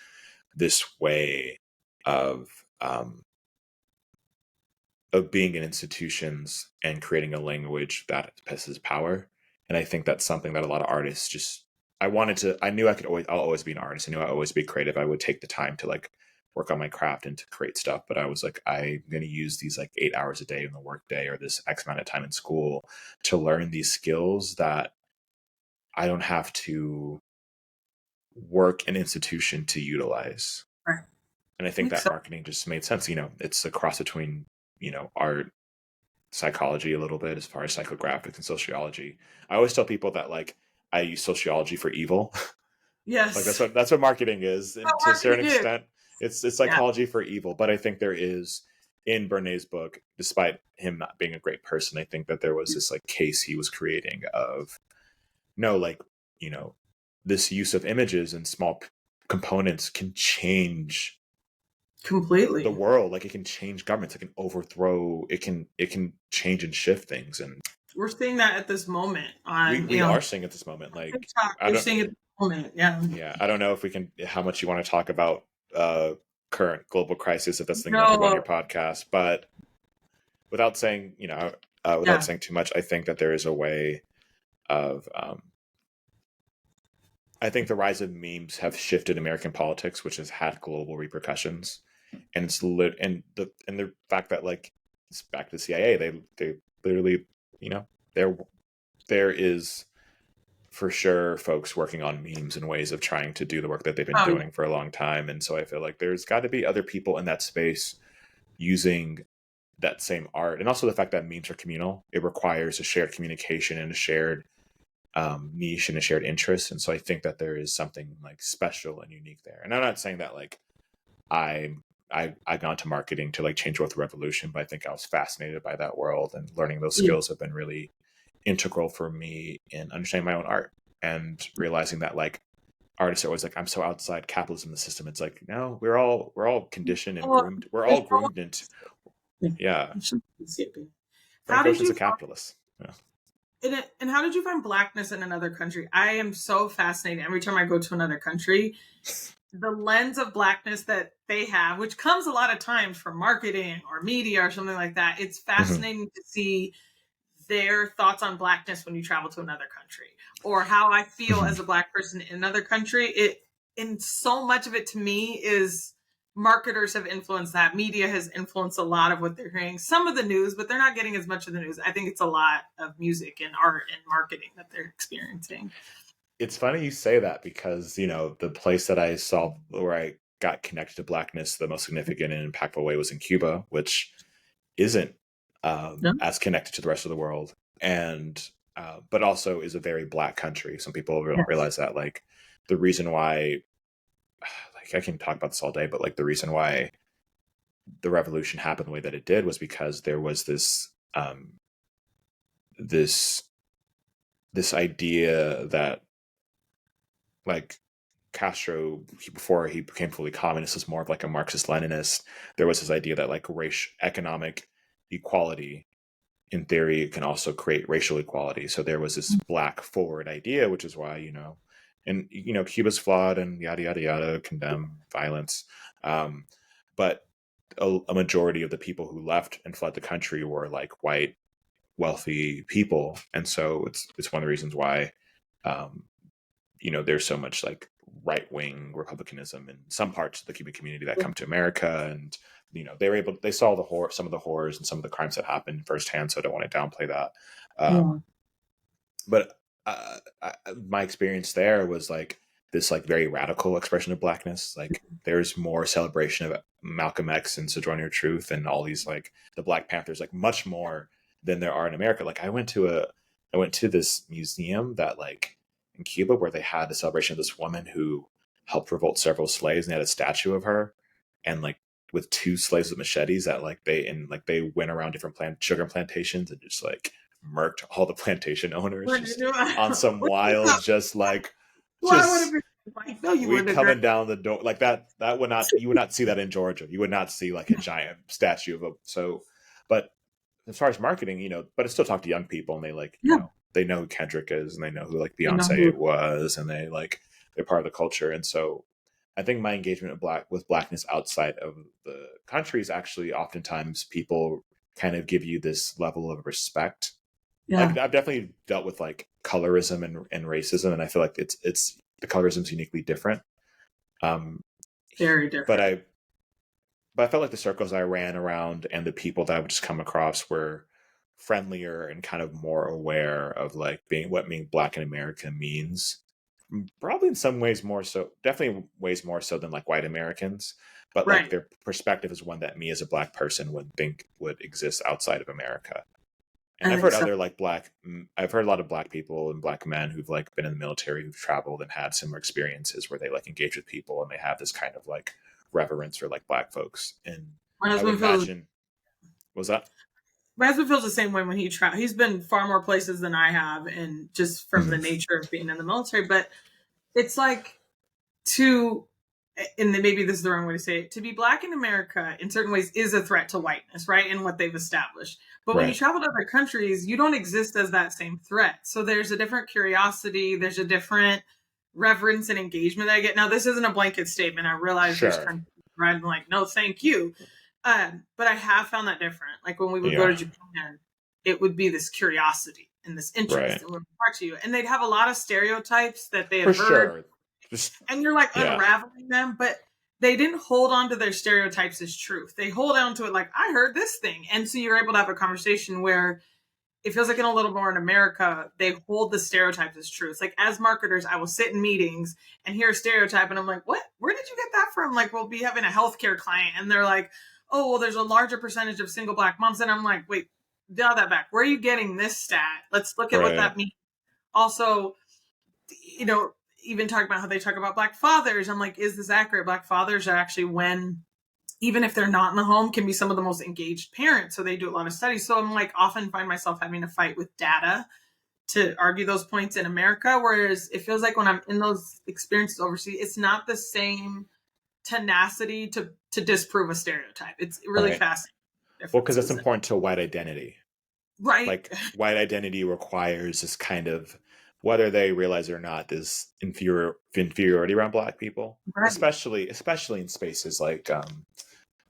Speaker 2: this way of um, of being in institutions and creating a language that possesses power. And I think that's something that a lot of artists just. I knew I'll always be an artist. I knew I'll always be creative. I would take the time to like work on my craft and to create stuff. But I was like, I'm going to use these like 8 hours a day in the workday or this X amount of time in school to learn these skills that I don't have to work an institution to utilize.
Speaker 1: Right.
Speaker 2: And I think
Speaker 1: Makes
Speaker 2: that
Speaker 1: sense.
Speaker 2: marketing just made sense. It's a cross between, art, psychology a little bit as far as psychographics and sociology. I always tell people that like I use sociology for evil. Like
Speaker 1: Yes.
Speaker 2: that's what marketing is,
Speaker 1: What
Speaker 2: and to a certain
Speaker 1: marketing is.
Speaker 2: extent. It's
Speaker 1: Yeah,
Speaker 2: psychology for evil. But I think there is, in Bernays' book, despite him not being a great person, I think that there was this like case he was creating of no, like, you know, this use of images and small components can change the
Speaker 1: completely.
Speaker 2: world. Like it can change governments. It can overthrow. It can change and shift things. And
Speaker 1: We're seeing that at this moment
Speaker 2: we
Speaker 1: on,
Speaker 2: we are seeing at this moment. Like
Speaker 1: TikTok.
Speaker 2: I
Speaker 1: We're
Speaker 2: don't.
Speaker 1: seeing it at this moment. Yeah.
Speaker 2: Yeah, I don't know if we can. How much you want to talk about current global crisis, if that's the thing you want to talk about on your
Speaker 1: No.
Speaker 2: podcast, but without saying, without
Speaker 1: Yeah.
Speaker 2: saying too much, I think that there is a way of. I think the rise of memes have shifted American politics, which has had global repercussions, and it's and the fact that like it's back to the CIA, they literally, you know, there is for sure folks working on memes and ways of trying to do the work that they've been
Speaker 1: Oh, yeah.
Speaker 2: doing for a long time, and so I feel like there's got to be other people in that space using that same art, and also the fact that memes are communal. It requires a shared communication and a shared niche and a shared interest. And so I think that there is something like special and unique there. And I'm not saying that like I I got into marketing to like change world revolution, but I think I was fascinated by that world, and learning those
Speaker 1: Yeah.
Speaker 2: skills have been really integral for me in understanding my own art and realizing that like artists are always like, I'm so outside capitalism, the system. It's like, no, we're all conditioned and
Speaker 1: Oh,
Speaker 2: groomed. We're
Speaker 1: there's
Speaker 2: all
Speaker 1: no
Speaker 2: groomed into,
Speaker 1: one-
Speaker 2: yeah.
Speaker 1: How
Speaker 2: Frank
Speaker 1: did
Speaker 2: Ocean's a
Speaker 1: you
Speaker 2: capitalist. Yeah.
Speaker 1: and how did you find blackness in another country? I am so fascinated every time I go to another country. The lens of blackness that they have, which comes a lot of times from marketing or media or something like that. It's
Speaker 2: Mhm.
Speaker 1: fascinating to see their thoughts on blackness when you travel to another country, or how I feel
Speaker 2: Mhm.
Speaker 1: as a black person in another country. It and so much of it to me is marketers have influenced that. Media has influenced a lot of what they're hearing. Some of the news, but they're not getting as much of the news. I think it's a lot of music and art and marketing that they're experiencing.
Speaker 2: It's funny you say that because, the place that I saw where I got connected to blackness the most significant and impactful way was in Cuba, which isn't
Speaker 1: Yeah.
Speaker 2: as connected to the rest of the world, and but also is a very black country. Some people don't
Speaker 1: Yes.
Speaker 2: realize that, like, the reason why, like, I can talk about this all day, but like the reason why the revolution happened the way that it did was because there was this this idea that, like, Castro, before he became fully communist, was more of like a Marxist Leninist. There was this idea that like economic equality, in theory, can also create racial equality. So there was this black forward idea, which is why, and Cuba's flawed and yada yada yada, condemn violence, but a majority of the people who left and fled the country were like white, wealthy people, and so it's one of the reasons why, um, there's so much like right wing republicanism in some parts of the Cuban community that come to America, and they saw some of the horrors and some of the crimes that happened firsthand. So I don't want to downplay that,
Speaker 1: Yeah.
Speaker 2: but my experience there was like this like very radical expression of blackness. Like there's more celebration of Malcolm X and Sojourner Truth and all these like the Black Panthers, like much more than there are in America. Like I went to this museum that like in Cuba where they had a celebration of this woman who helped revolt several slaves, and they had a statue of her, and like with two slaves with machetes that they went around different sugar plantations and just like murked all the plantation owners
Speaker 1: What did
Speaker 2: just
Speaker 1: you
Speaker 2: on some wild, just like,
Speaker 1: Why would it
Speaker 2: just
Speaker 1: be like, no, you
Speaker 2: we
Speaker 1: wouldn't agree.
Speaker 2: coming down the door like that would not, you would not see that in Georgia. You would not see like a giant statue of a, so, but as far as marketing, but I still talk to young people, and they like,
Speaker 1: Yeah.
Speaker 2: they know who Kendrick is, and they know who like
Speaker 1: I know
Speaker 2: Beyonce
Speaker 1: who.
Speaker 2: was, and they're part of the culture. And so I think my engagement with blackness outside of the country is actually oftentimes people kind of give you this level of respect.
Speaker 1: Yeah.
Speaker 2: Like I've definitely dealt with like colorism and racism, and I feel like it's the colorism is uniquely different. Um,
Speaker 1: Very
Speaker 2: but
Speaker 1: different.
Speaker 2: I felt like the circles I ran around and the people that I would just come across were friendlier and kind of more aware of like being black in America means. Probably in some ways more so, definitely ways more so than like white Americans, but like
Speaker 1: Right.
Speaker 2: their perspective is one that me as a black person would think would exist outside of America. And
Speaker 1: I
Speaker 2: I've
Speaker 1: think
Speaker 2: heard
Speaker 1: so.
Speaker 2: other like I've heard a lot of black people and black men who've like been in the military, who've traveled and had similar experiences where they like engage with people and they have this kind of like reverence for like Black folks. And
Speaker 1: My
Speaker 2: I would
Speaker 1: husband feels
Speaker 2: imagine, was that?
Speaker 1: my husband feels the same way when he travels. He's been far more places than I have, and just from the
Speaker 2: Mhm.
Speaker 1: nature of being in the military. But it's like to, and maybe this is the wrong way to say it, to be Black in America in certain ways is a threat to whiteness, right? And what they've established. But when you
Speaker 2: Right.
Speaker 1: travel to other countries, you don't exist as that same threat. So there's a different curiosity, there's a different reverence and engagement that I get. Now, this isn't a blanket statement. I realize there's
Speaker 2: Sure.
Speaker 1: countries where I'm like, no, thank you. But I have found that different. Like when we would go to
Speaker 2: Yeah.
Speaker 1: Japan, it would be this curiosity and this interest
Speaker 2: Right.
Speaker 1: and we would talk to you. And they'd have a lot of stereotypes that they
Speaker 2: For
Speaker 1: had heard,
Speaker 2: sure. Just,
Speaker 1: and you're like
Speaker 2: yeah.
Speaker 1: unraveling them, but they didn't hold on to their stereotypes as truth. They hold on to it like, I heard this thing. And so you're able to have a conversation where it feels like in a little more in America, they hold the stereotypes as truth. Like as marketers, I will sit in meetings and hear a stereotype and I'm like, what? Where did you get that from? Like we'll be having a healthcare client and they're like, oh, well, there's a larger percentage of single Black moms. And I'm like, wait, dial that back. Where are you getting this stat? Let's look at what
Speaker 2: Right.
Speaker 1: that means. Also, you know, even talk about how they talk about Black fathers. I'm like, is this accurate? Black fathers are actually, when, even if they're not in the home, can be some of the most engaged parents. So they do a lot of studies. So I'm like, often find myself having to fight with data to argue those points in America. Whereas it feels like when I'm in those experiences overseas, it's not the same tenacity to disprove a stereotype. It's really
Speaker 2: Right.
Speaker 1: fascinating.
Speaker 2: Well, because that's
Speaker 1: differences.
Speaker 2: important to white identity.
Speaker 1: Right.
Speaker 2: Like white identity requires this kind of, whether they realize it or not, this inferiority around Black people,
Speaker 1: Right.
Speaker 2: especially in spaces like I'm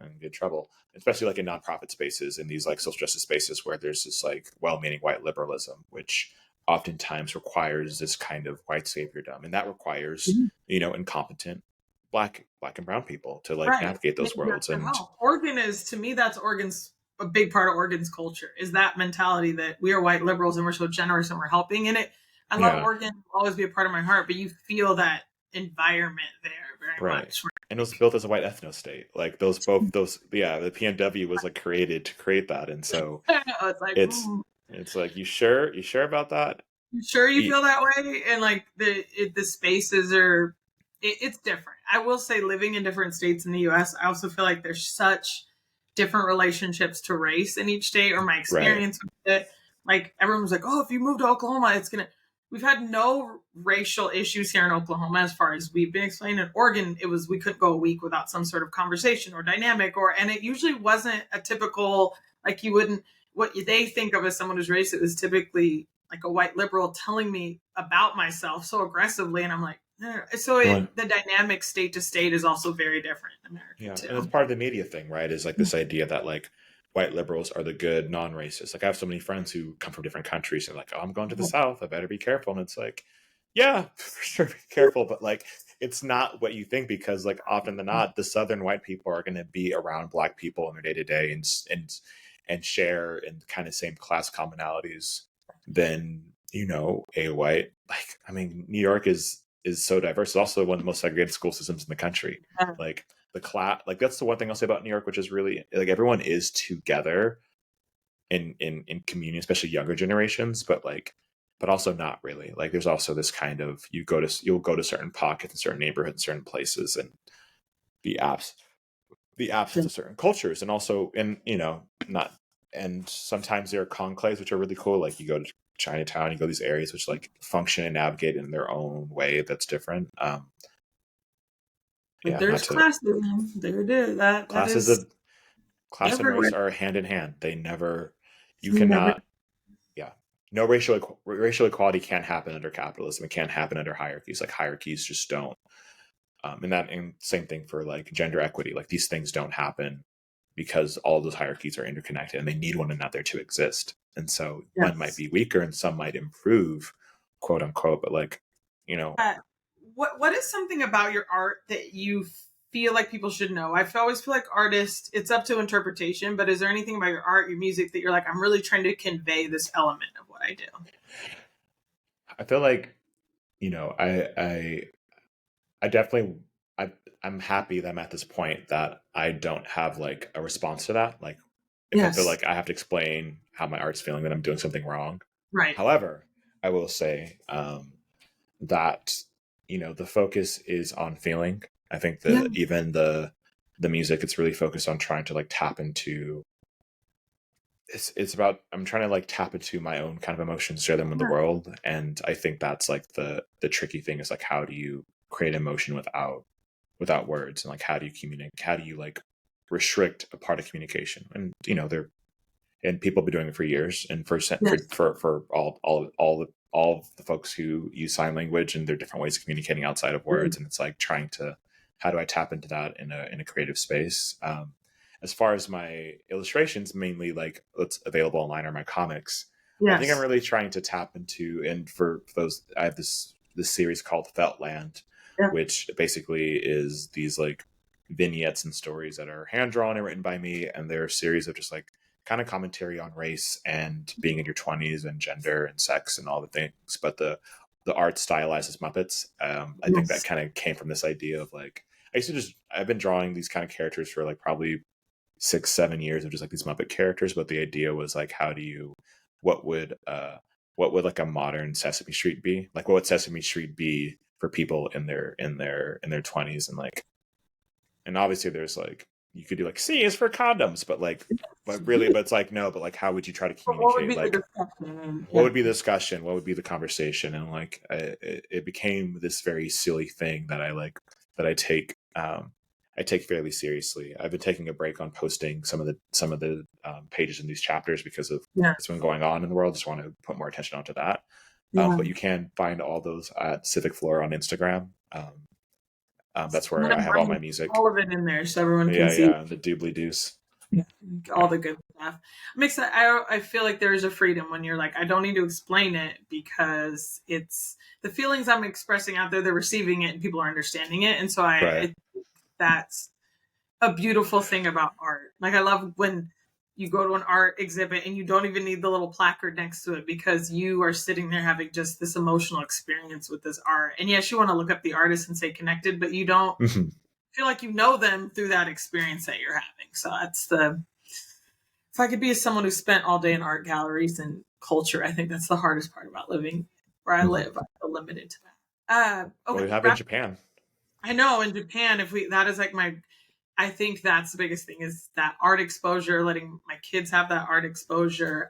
Speaker 2: in good trouble, especially like in nonprofit spaces, in these like social justice spaces where there's this like well-meaning white liberalism, which oftentimes requires this kind of white saviordom, and that requires incompetent black and brown people to like
Speaker 1: Right.
Speaker 2: navigate those worlds. And
Speaker 1: Oregon is, to me, that's Oregon's a big part of Oregon's culture, is that mentality that we are white liberals and we're so generous and we're helping in it. I love
Speaker 2: Yeah.
Speaker 1: Oregon, will always be a part of my heart, but you feel that environment there very
Speaker 2: Right.
Speaker 1: much.
Speaker 2: And it was built as a white ethno state. Like the PNW was like created to create that. And so
Speaker 1: It's like,
Speaker 2: it's like, you sure about that?
Speaker 1: you sure you feel that way? And like the spaces are, it's different. I will say, living in different states in the US, I also feel like there's such different relationships to race in each state, or my experience with it. Like everyone was like, oh, if you move to Oklahoma, it's gonna, we've had no racial issues here in Oklahoma as far as we've been explained. In Oregon, it was, we couldn't go a week without some sort of conversation or dynamic, and it usually wasn't a typical, like you wouldn't, what they think of as someone who's racist, it was typically like a white liberal telling me about myself so aggressively, and I'm like, no. So the dynamic state to state is also very different in America too.
Speaker 2: And it's part of the media thing, right? Is like this idea that like white liberals are the good non-racist. Like I have so many friends who come from different countries and like, oh, I'm going to the South, I better be careful. And it's like, yeah, for sure, be careful, but like it's not what you think, because like often than not, the Southern white people are going to be around Black people in their day to day and share in kind of same class commonalities than a white. Like, I mean, New York is so diverse. It's also one of the most segregated school systems in the country. Like the class, like that's the one thing I'll say about New York, which is really like everyone is together in community, especially younger generations, but also not really. Like there's also this kind of, you'll go to certain pockets in certain neighborhoods, in certain places, and the absence of certain cultures, and also not, and sometimes there are conclaves which are really cool. Like you go to Chinatown, you go to these areas which like function and navigate in their own way that's different.
Speaker 1: There's classism. There it is. Class
Speaker 2: and race are hand in hand. They never, you cannot, no racial equality can't happen under capitalism. It can't happen under hierarchies. Like hierarchies just don't. And same thing for like gender equity. Like these things don't happen because all those hierarchies are interconnected and they need one another to exist. And so one might be weaker and some might improve, quote unquote, but like,
Speaker 1: what is something about your art that you feel like people should know? I always feel like artists, it's up to interpretation, but is there anything about your art, your music, that you're like, I'm really trying to convey this element of what I do?
Speaker 2: I feel like, I definitely, I'm happy that I'm at this point that I don't have like a response to that. Like if I feel like I have to explain how my art's feeling, that I'm doing something wrong.
Speaker 1: Right.
Speaker 2: However, I will say that, the focus is on feeling. I think that even the the music, it's really focused on trying to like tap into. It's about I'm trying to like tap into my own kind of emotions, share them with the world, and I think that's like the tricky thing is like how do you create emotion without words, and like how do you communicate? How do you like restrict a part of communication? And they're and people have been doing it for years, and for all of the folks who use sign language and their different ways of communicating outside of words, and it's like trying to how do I tap into that in a creative space. As far as my illustrations, mainly like what's available online are my comics. I think I'm really trying to tap into, and for those, I have this series called Feltland, which basically is these like vignettes and stories that are hand drawn and written by me, and they're a series of just like kind of commentary on race and being in your 20s and gender and sex and all the things, but the art stylized as Muppets. I think that kind of came from this idea of like I've been drawing these kind of characters for like probably 6-7 years of just like these Muppet characters, but the idea was like what would like a modern Sesame Street be? Like what would Sesame Street be for people in their 20s, and like, and obviously there's like you could do like C is for condoms, but it's like no, but like how would you try to communicate? What would be the discussion? What would be the conversation? And like it became this very silly thing that I take fairly seriously. I've been taking a break on posting some of the pages in these chapters because of what's been going on in the world. Just want to put more attention onto that. But you can find all those at Civic Floor on Instagram. That's where I have all my music.
Speaker 1: All of it in there so everyone can see.
Speaker 2: Yeah, the doobly doos.
Speaker 1: Yeah, all the good stuff. I'm excited. I feel like there's a freedom when you're like, I don't need to explain it because it's the feelings I'm expressing out there, they're receiving it and people are understanding it. And so I that's a beautiful thing about art. Like I love when you go to an art exhibit and you don't even need the little placard next to it because you are sitting there having just this emotional experience with this art. And yes, you want to look up the artist and say connected, but you don't feel like you know them through that experience that you're having. So that's if I could be someone who spent all day in art galleries and culture, I think that's the hardest part about living where I live. I feel limited to that.
Speaker 2: Okay, we have in Japan.
Speaker 1: I know in Japan, that is like I think that's the biggest thing is that art exposure, letting my kids have that art exposure.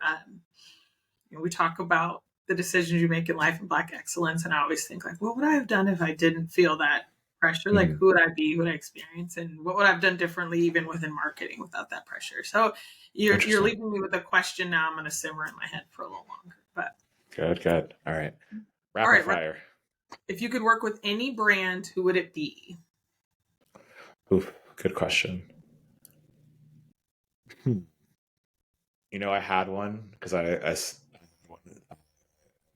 Speaker 1: We talk about the decisions you make in life and Black excellence. And I always think like, what would I have done if I didn't feel that pressure? Like who would I be? Who would I experience? And what would I have done differently even within marketing without that pressure? So you're leaving me with a question now. I'm going to simmer in my head for a little longer. But
Speaker 2: Good. All right. Rapid fire.
Speaker 1: If you could work with any brand, who would it be?
Speaker 2: Oof, good question. I had one because I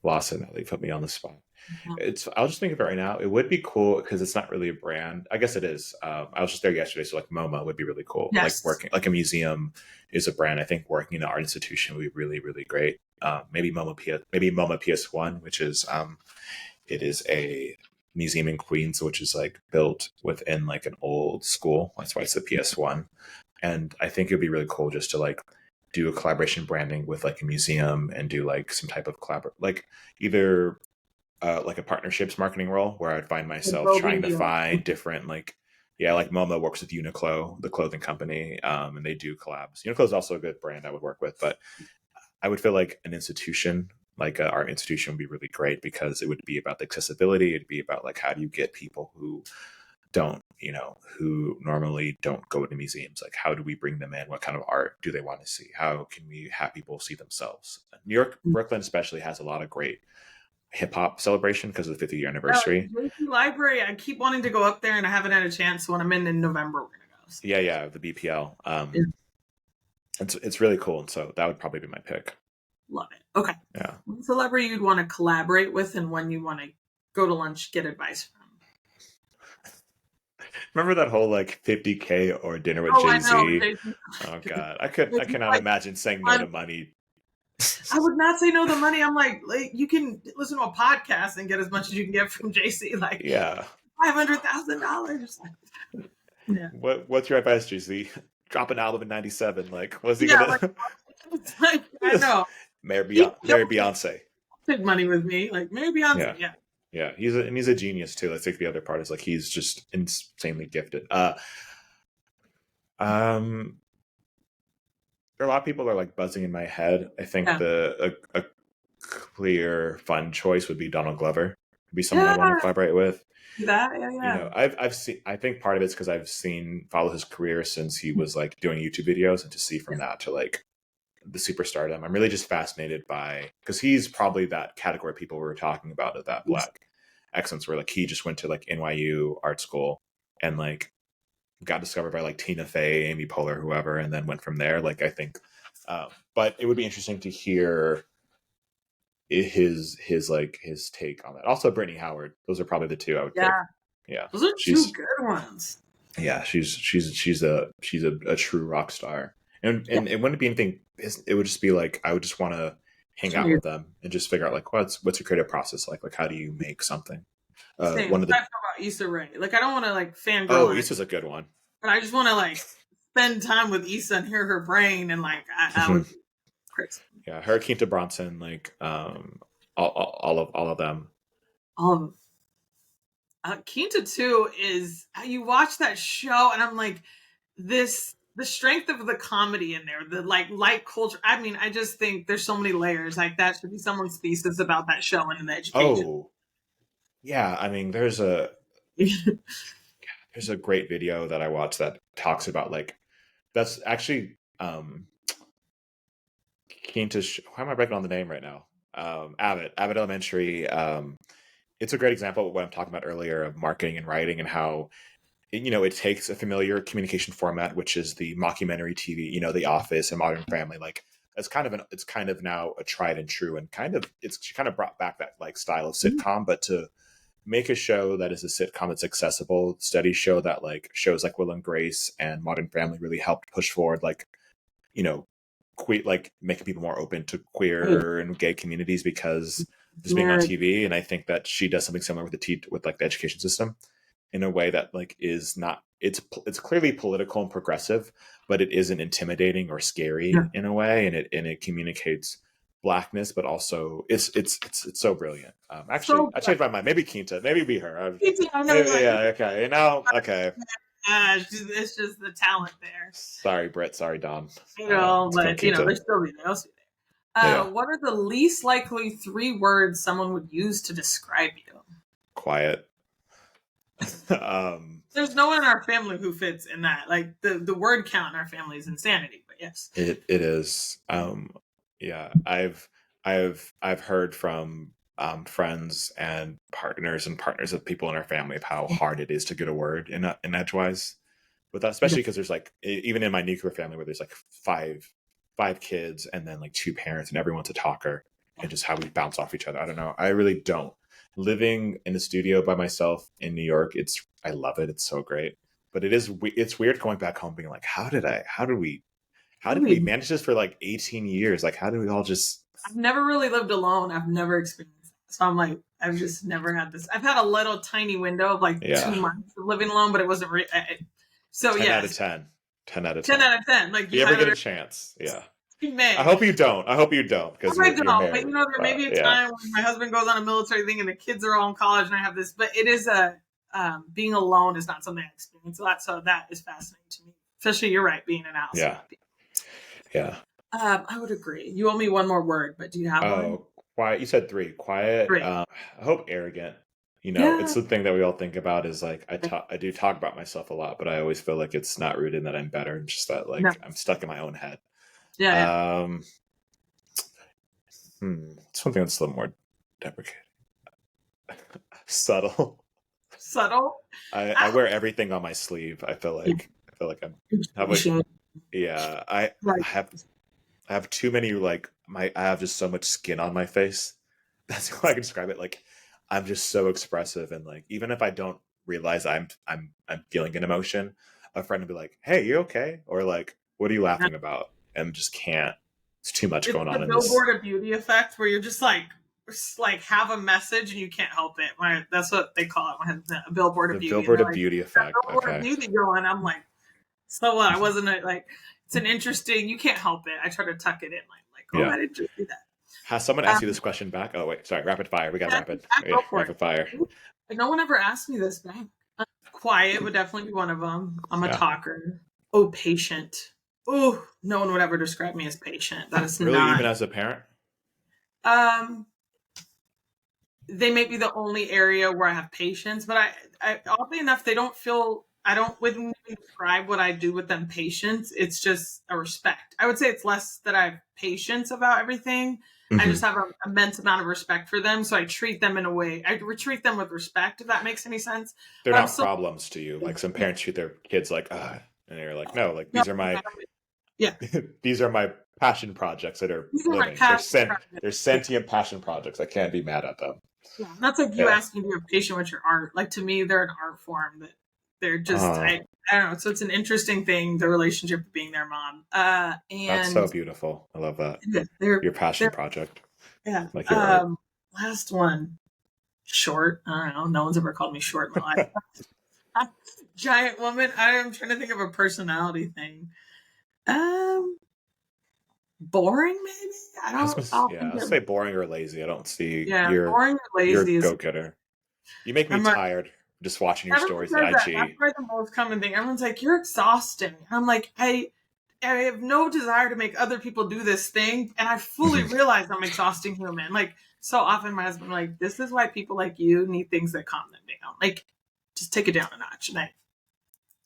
Speaker 2: lost it. Now they put me on the spot. I'll just think of it right now. It would be cool because it's not really a brand. I guess it is. I was just there yesterday, so like MoMA would be really cool. Yes. Like working like a museum is a brand. I think working in an art institution would be really, really great. Maybe MoMA PS1, which is it is a museum in Queens, which is like built within like an old school. That's why it's the PS1. And I think it'd be really cool just to like do a collaboration branding with like a museum and do like some type of like either like a partnerships marketing role where I'd find myself trying to find different like MoMA works with Uniqlo, the clothing company, and they do collabs. Uniqlo is also a good brand I would work with, but I would feel like an institution, like an art institution would be really great because it would be about the accessibility. It'd be about like, how do you get people who normally don't go to museums? Like, how do we bring them in? What kind of art do they want to see? How can we have people see themselves? New York, Brooklyn especially has a lot of great hip hop celebration because of the 50th year anniversary.
Speaker 1: Library, I keep wanting to go up there and I haven't had a chance. So when I'm in November, we're gonna go. So.
Speaker 2: Yeah, the BPL. It's really cool, and so that would probably be my pick.
Speaker 1: Love it. Okay.
Speaker 2: Yeah.
Speaker 1: One celebrity you'd want to collaborate with, and when you want to go to lunch, get advice from.
Speaker 2: Remember that whole like 50K or dinner with Jay-Z? Oh God, I cannot imagine saying no to money.
Speaker 1: I would not say no to money. I'm like you can listen to a podcast and get as much as you can get from JC. Like $500,000. Yeah.
Speaker 2: What's your advice, JC? Drop an album in '97. Like, what's he gonna?
Speaker 1: Like, I know.
Speaker 2: Marry Beyonce.
Speaker 1: Take money with me, like marry Beyonce.
Speaker 2: Yeah. He's a genius too. Let's take the other part is like he's just insanely gifted. Um, there are a lot of people that are like buzzing in my head. I think
Speaker 1: Yeah.
Speaker 2: a clear, fun choice would be Donald Glover. Would be someone I
Speaker 1: Yeah.
Speaker 2: want to collaborate with.
Speaker 1: That. Yeah.
Speaker 2: You
Speaker 1: Yeah.
Speaker 2: know, I've seen. I think part of it's because I've seen follow his career since he was like doing YouTube videos, and to see from that to like the superstardom, I'm really just fascinated by, because he's probably that category of people we were talking about of that
Speaker 1: Yes.
Speaker 2: Black excellence, where like he just went to like NYU art school and like got discovered by like Tina Fey, Amy Poehler, whoever, and then went from there. Like I think, but it would be interesting to hear his take on that. Also, Brittany Howard. Those are probably the two I would pick.
Speaker 1: Yeah.
Speaker 2: Yeah,
Speaker 1: Those are two
Speaker 2: she's
Speaker 1: good ones.
Speaker 2: yeah she's a true rock star, and
Speaker 1: Yeah.
Speaker 2: it wouldn't be anything. It would just be like I would just want to hang out with them and just figure out like what's your creative process like how do you make something.
Speaker 1: Same.
Speaker 2: One of the
Speaker 1: I feel about Issa Rae. Like I don't want to like fangirl on it,
Speaker 2: Issa's a good one.
Speaker 1: but I just want to like spend time with Issa and hear her brain, and like I would be crazy.
Speaker 2: Yeah, her, Quinta Bronson, like all of them.
Speaker 1: All of them. Quinta too is you watch that show, and I'm like, the strength of the comedy in there, the like light culture. I mean, I just think there's so many layers. Like that should be someone's thesis about that show and the education.
Speaker 2: Oh, yeah. I mean, there's a great video that I watched that talks about like that's actually Quinta. Why am I breaking on the name right now? Abbott Elementary. It's a great example of what I'm talking about earlier of marketing and writing and how it takes a familiar communication format, which is the mockumentary TV, The Office and Modern Family. Like it's kind of now a tried and true, and she kind of brought back that like style of sitcom, but to make a show that is a sitcom that's accessible. Studies show that like shows like Will and Grace and Modern Family really helped push forward like, like making people more open to queer and gay communities because just being on TV. And I think that she does something similar with with like the education system in a way that like is not, it's clearly political and progressive, but it isn't intimidating or scary in a way. And it communicates Blackness, but also it's so brilliant. Actually, I changed my mind. Maybe Quinta, maybe be her. Yeah, okay. Okay.
Speaker 1: It's just the talent there.
Speaker 2: Sorry, Britt. Sorry, Don.
Speaker 1: But they're still be there. What are the least likely 3 words someone would use to describe you?
Speaker 2: Quiet.
Speaker 1: There's no one in our family who fits in that. Like the word count in our family is insanity. But yes,
Speaker 2: it is. Yeah, I've heard from friends and partners of people in our family of how hard it is to get a word in edgewise with that, especially because there's like even in my nuclear family where there's like five kids and then like 2 parents and everyone's a talker and just how we bounce off each other. I don't know. I really don't. Living in the studio by myself in New York, I love it. It's so great. But it's weird going back home being like, how did we manage this for like 18 years? Like, how did we all just...
Speaker 1: I've never really lived alone. I've never experienced it. So I'm like, I've just never had this. I've had a little tiny window of like 2 months of living alone, but it wasn't so
Speaker 2: 10
Speaker 1: yeah.
Speaker 2: out of 10. 10 out of
Speaker 1: 10. 10 out of 10. Like
Speaker 2: you ever get a chance. Yeah.
Speaker 1: You may.
Speaker 2: I hope you don't. Because
Speaker 1: I don't. But there may be a time when my husband goes on a military thing and the kids are all in college and I have this. But it is being alone is not something I experience a lot. So that is fascinating to me. Especially, you're right, being an house.
Speaker 2: Yeah.
Speaker 1: I would agree. You owe me one more word, but do you have one?
Speaker 2: Quiet. You said 3. Quiet. 3. I hope arrogant. It's the thing that we all think about is like I do talk about myself a lot, but I always feel like it's not rooted in that I'm better. It's just that like I'm stuck in my own head.
Speaker 1: Yeah.
Speaker 2: Something that's a little more deprecating. Subtle. I wear everything on my sleeve. I feel like I have too many I have just so much skin on my face. That's how I can describe it. Like I'm just so expressive, and like even if I don't realize I'm feeling an emotion, a friend will be like, "Hey, you okay?" Or like, "What are you laughing about?" And just can't. It's too much going on.
Speaker 1: It's the billboard of beauty effect, where you're just like have a message and you can't help it. That's what they call it. A billboard of beauty.
Speaker 2: Billboard of beauty effect.
Speaker 1: Billboard of beauty going. I'm like, so what? I wasn't like. It's an interesting. You can't help it. I try to tuck it in. I didn't just do that.
Speaker 2: Has someone asked you this question back? Oh wait, sorry. Rapid fire. We got rapid fire.
Speaker 1: No one ever asked me this back. Quiet would definitely be one of them. I'm a talker. Oh, patient. Oh, no one would ever describe me as patient. That is
Speaker 2: Really,
Speaker 1: not.
Speaker 2: even as a parent?
Speaker 1: Um, they may be the only area where I have patience, but oddly enough, they don't feel. I don't when we describe what I do with them patience. It's just a respect. I would say it's less that I have patience about everything. I
Speaker 2: Mm-hmm.
Speaker 1: just have an immense amount of respect for them, so I treat them in a way. I treat them with respect, if that makes any sense.
Speaker 2: They're
Speaker 1: But I'm
Speaker 2: not
Speaker 1: still.
Speaker 2: problems to you. Like some parents treat their kids like, and they're like, no, like
Speaker 1: No,
Speaker 2: these are my
Speaker 1: yeah,
Speaker 2: these are my passion projects that are
Speaker 1: these are my
Speaker 2: living.
Speaker 1: past
Speaker 2: They're
Speaker 1: projects. Yeah.
Speaker 2: sentient passion projects. I can't be mad at them.
Speaker 1: Yeah, that's like you
Speaker 2: Yeah.
Speaker 1: asking to be patient with your art. Like to me, they're an art form that they're just
Speaker 2: Uh,
Speaker 1: I don't know. So it's an interesting thing, the relationship of being their mom.
Speaker 2: that's so
Speaker 1: And
Speaker 2: beautiful. I love that.
Speaker 1: yeah, they're
Speaker 2: Your passion
Speaker 1: they're
Speaker 2: project,
Speaker 1: yeah.
Speaker 2: like your art.
Speaker 1: Last one, short. I don't know. No one's ever called me short in my life. Giant woman. I'm trying to think of a personality thing. Um, boring maybe. I
Speaker 2: I was
Speaker 1: don't.
Speaker 2: gonna,
Speaker 1: I'll
Speaker 2: yeah,
Speaker 1: think
Speaker 2: I'll
Speaker 1: of
Speaker 2: say boring or lazy. I don't see
Speaker 1: yeah. Boring or
Speaker 2: you're a
Speaker 1: lazy is.
Speaker 2: go getter. You make me
Speaker 1: I'm a
Speaker 2: tired just watching your
Speaker 1: Everyone
Speaker 2: stories at
Speaker 1: says that. That's
Speaker 2: IG.
Speaker 1: probably the most common thing. Everyone's like, "You're exhausting." And I'm like, I have no desire to make other people do this thing, and I fully
Speaker 2: Mhm.
Speaker 1: realize I'm exhausting human. Like so often, my husband like, "This is why people like you need things that calm them down. Like, just take it down a notch." And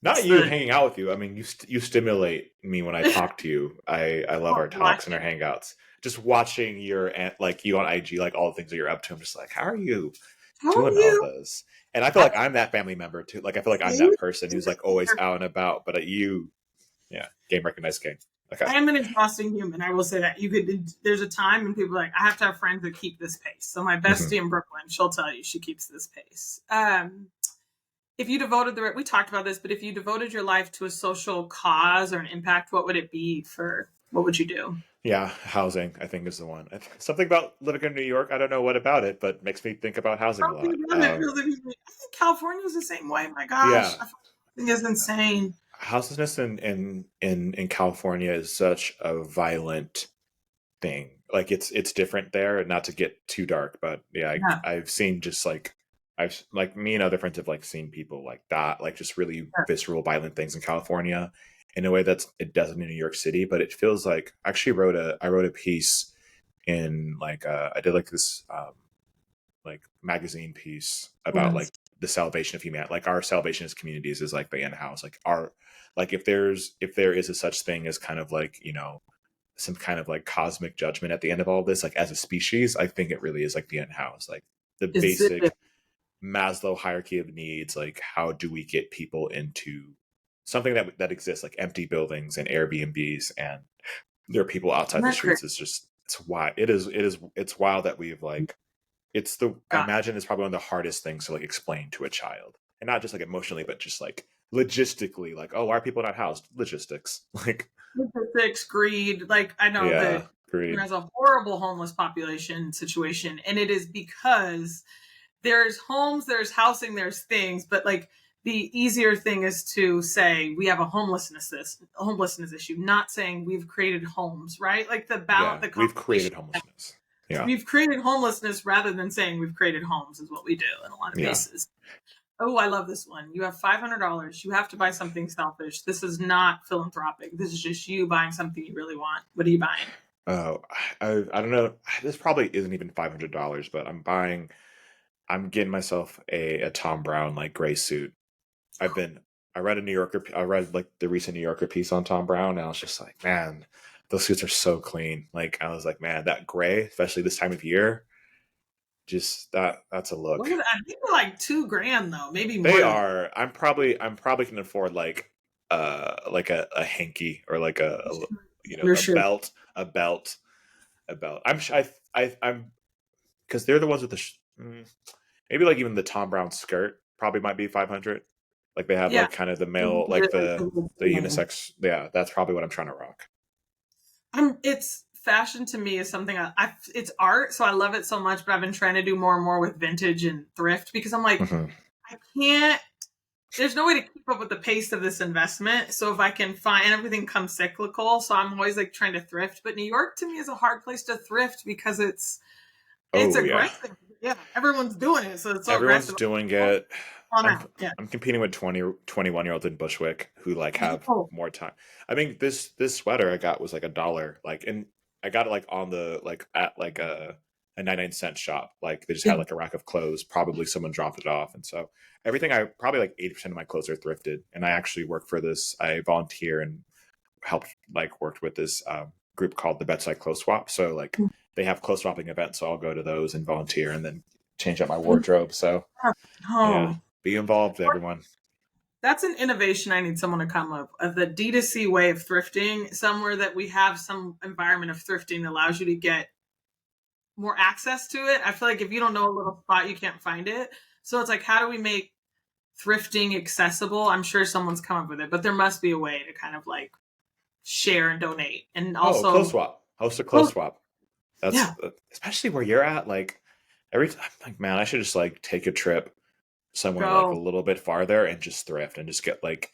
Speaker 2: Not
Speaker 1: it's
Speaker 2: you
Speaker 1: the
Speaker 2: hanging out with you. I mean, you stimulate me when I talk to you. I love our talks and our
Speaker 1: watching.
Speaker 2: hangouts. Just watching like you on IG, like all the things that you're up to. I'm just like, how are you
Speaker 1: How are
Speaker 2: doing all
Speaker 1: you?
Speaker 2: this? And I feel like I'm that family member too. Like I feel like I'm that person who's like always out and about. But yeah, game recognized game. Okay.
Speaker 1: I am an exhausting human. I will say that you could. There's a time when people are like, I have to have friends that keep this pace. So my
Speaker 2: Hmm.
Speaker 1: bestie in Brooklyn, she'll tell you she keeps this pace. If you devoted we talked about this, but if you devoted your life to a social cause or an impact, what would it be for? What would you do?
Speaker 2: Yeah, housing I think is the one. Something about living in New York. I don't know what about it, but makes me think about housing a
Speaker 1: Something
Speaker 2: lot.
Speaker 1: about it feels like I think California is the same way. My gosh,
Speaker 2: Yeah,
Speaker 1: I think it's insane.
Speaker 2: houselessness in California is such a violent thing. Like it's different there. Not to get too dark, but yeah,
Speaker 1: Yeah,
Speaker 2: I've seen just like I've like me and other friends have like seen people like that, like just really
Speaker 1: yeah.
Speaker 2: visceral, violent things in California in a way that's it doesn't in New York City. But it feels like I wrote a piece in like I did like this like magazine piece about
Speaker 1: Yes.
Speaker 2: like the salvation of humanity, like our salvation as communities is like the end house, like our like if there is a such thing as kind of like some kind of like cosmic judgment at the end of all of this, like as a species, I think it really is like the end house, like the
Speaker 1: Is it?
Speaker 2: basic Maslow hierarchy of needs, like how do we get people into something that exists, like empty buildings and Airbnbs, and there are people outside
Speaker 1: Isn't
Speaker 2: the
Speaker 1: that crazy?
Speaker 2: streets. It's just it's wild. It's wild that we've like I
Speaker 1: God,
Speaker 2: imagine it's probably one of the hardest things to like explain to a child, and not just like emotionally, but just like logistically, like oh, why are people not housed? Logistics, like
Speaker 1: statistics, greed. Like I know
Speaker 2: yeah,
Speaker 1: that
Speaker 2: greed.
Speaker 1: there's a horrible homeless population situation, and it is because there's homes, there's housing, there's things, but like the easier thing is to say we have a homelessness issue, not saying we've created homes, right? Like the balance,
Speaker 2: Yeah,
Speaker 1: the
Speaker 2: we've
Speaker 1: conversation.
Speaker 2: created homelessness. Yeah,
Speaker 1: We've created homelessness rather than saying we've created homes is what we do in a lot of
Speaker 2: yeah.
Speaker 1: cases. Oh, I love this one. You have $500. You have to buy something selfish. This is not philanthropic. This is just you buying something you really want. What are you buying?
Speaker 2: Oh, I don't know. This probably isn't even $500, but I'm getting myself a Tom Brown like gray suit. I've been I read like the recent New Yorker piece on Tom Brown, and I was just like, man, those suits are so clean. Like I was like, man, that gray, especially this time of year, just that's a
Speaker 1: What
Speaker 2: look.
Speaker 1: would I think they're like $2,000 though, maybe
Speaker 2: They
Speaker 1: more than
Speaker 2: are. I'm probably can afford like a hanky or like
Speaker 1: you're
Speaker 2: a
Speaker 1: sure.
Speaker 2: belt, a belt, a belt. I'm because they're the ones with maybe like even the Tom Brown skirt probably might be 500. Like they have
Speaker 1: Yeah.
Speaker 2: like kind of the
Speaker 1: Maybe
Speaker 2: male
Speaker 1: get
Speaker 2: like
Speaker 1: it like a little
Speaker 2: the
Speaker 1: more.
Speaker 2: unisex. Yeah, that's probably what I'm trying to rock.
Speaker 1: It's fashion to me is something it's art, so I love it so much, but I've been trying to do more and more with vintage and thrift because I'm like,
Speaker 2: Hmm.
Speaker 1: I can't there's no way to keep up with the pace of this investment. So if I can find and everything comes cyclical, so I'm always like trying to thrift. But New York to me is a hard place to thrift because it's
Speaker 2: Oh yeah,
Speaker 1: aggressive. Yeah, everyone's doing it, so it's so
Speaker 2: everyone's
Speaker 1: aggressive.
Speaker 2: doing it.
Speaker 1: on
Speaker 2: I'm
Speaker 1: out. Yeah.
Speaker 2: I'm competing with 21-year-olds in Bushwick who like have
Speaker 1: Oh,
Speaker 2: more time. I mean, this sweater I got was like $1, like, and I got it like on the like at like a 99-cent shop. Like they just
Speaker 1: yeah.
Speaker 2: had like a rack of clothes. Probably someone dropped it off, and so everything I probably like 80% of my clothes are thrifted. And I actually work for this. I volunteer and helped like worked with this group called the Bed-Stuy Clothes Swap. So like they have clothes swapping events, so I'll go to those and volunteer and then change up my wardrobe. So yeah,
Speaker 1: Home.
Speaker 2: be involved, everyone.
Speaker 1: That's an innovation I need someone to come up of the D2C way of thrifting, somewhere that we have some environment of thrifting that allows you to get more access to it. I feel like if you don't know a little spot, you can't find it. So it's like, how do we make thrifting accessible? I'm sure someone's come up with it, but there must be a way to kind of like share and donate. And
Speaker 2: Oh, clothes
Speaker 1: also,
Speaker 2: swap. Host a clothes
Speaker 1: close,
Speaker 2: swap. That's
Speaker 1: yeah,
Speaker 2: especially where you're at. Like every time, like man, I should just like take a trip somewhere like a
Speaker 1: go
Speaker 2: little bit farther and just thrift and just get like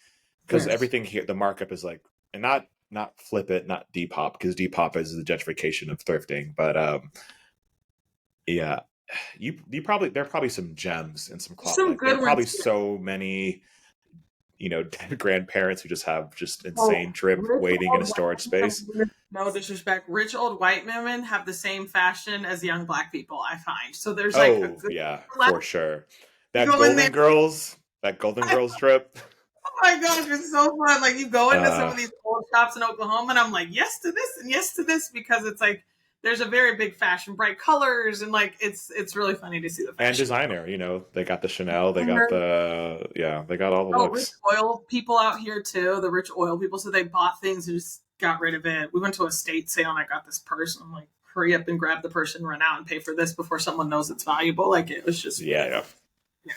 Speaker 2: because
Speaker 1: thrift.
Speaker 2: everything here the markup is like and not flip it, not Depop because Depop is the gentrification of thrifting, but yeah, you probably there are probably some gems and some cloth
Speaker 1: Some
Speaker 2: like there are
Speaker 1: good ones
Speaker 2: probably
Speaker 1: here.
Speaker 2: so many dead grandparents who just have just
Speaker 1: Oh,
Speaker 2: insane drip
Speaker 1: rich
Speaker 2: waiting in a
Speaker 1: old white
Speaker 2: storage space.
Speaker 1: women, no disrespect, rich old white women have the same fashion as young black people, I find. So there's like a
Speaker 2: Oh
Speaker 1: good
Speaker 2: yeah,
Speaker 1: left.
Speaker 2: for sure.
Speaker 1: You
Speaker 2: That
Speaker 1: go in there.
Speaker 2: Golden Girls drip.
Speaker 1: Oh my gosh, it's so fun. Like you go into some
Speaker 2: Uh,
Speaker 1: of these old shops in Oklahoma, and I'm like, yes to this and yes to this because it's like there's a very big fashion, bright colors, and like it's really funny to see the
Speaker 2: and
Speaker 1: fashion.
Speaker 2: designer, they got the Chanel, they got they got all the
Speaker 1: Oh, rich
Speaker 2: looks.
Speaker 1: oil people out here too. The rich oil people, so they bought things and just got rid of it. We went to a estate sale and I got this purse. And I'm like, hurry up and grab the purse and run out and pay for this before someone knows it's valuable. Like it was just
Speaker 2: Yeah,
Speaker 1: really
Speaker 2: yeah.
Speaker 1: fun. Yeah.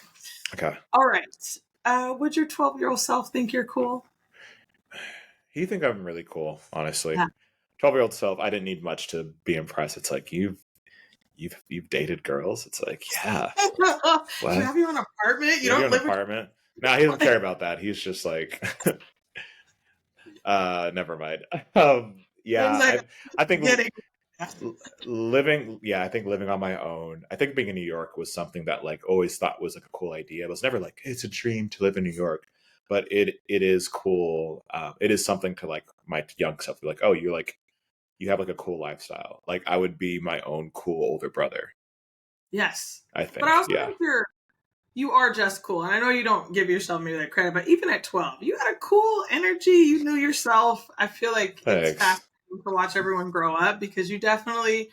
Speaker 2: Okay.
Speaker 1: All right. Would your 12-year-old self think you're cool?
Speaker 2: You think I'm really cool, honestly.
Speaker 1: Yeah.
Speaker 2: 12-year-old self, I didn't need much to be impressed. It's like you've dated girls. It's like, yeah.
Speaker 1: You
Speaker 2: What?
Speaker 1: have your own apartment. You
Speaker 2: You have your
Speaker 1: don't
Speaker 2: own
Speaker 1: live with
Speaker 2: apartment? No, he doesn't
Speaker 1: your
Speaker 2: care about that. He's just like never mind. Yeah,
Speaker 1: It's like
Speaker 2: I think
Speaker 1: getting.
Speaker 2: I think living on my own. I think being in New York was something that like always thought was like a cool idea. It was never like it's a dream to live in New York, but it is cool. It is something to like my young self be like, oh, you have like a cool lifestyle. Like I would be my own cool older brother.
Speaker 1: Yes,
Speaker 2: I
Speaker 1: but I
Speaker 2: think,
Speaker 1: also
Speaker 2: yeah.
Speaker 1: think you are just cool, and I know you don't give yourself maybe that credit, but even at 12, you had a cool energy. You knew yourself. I feel like it's
Speaker 2: Thanks.
Speaker 1: fascinating to watch everyone grow up because you definitely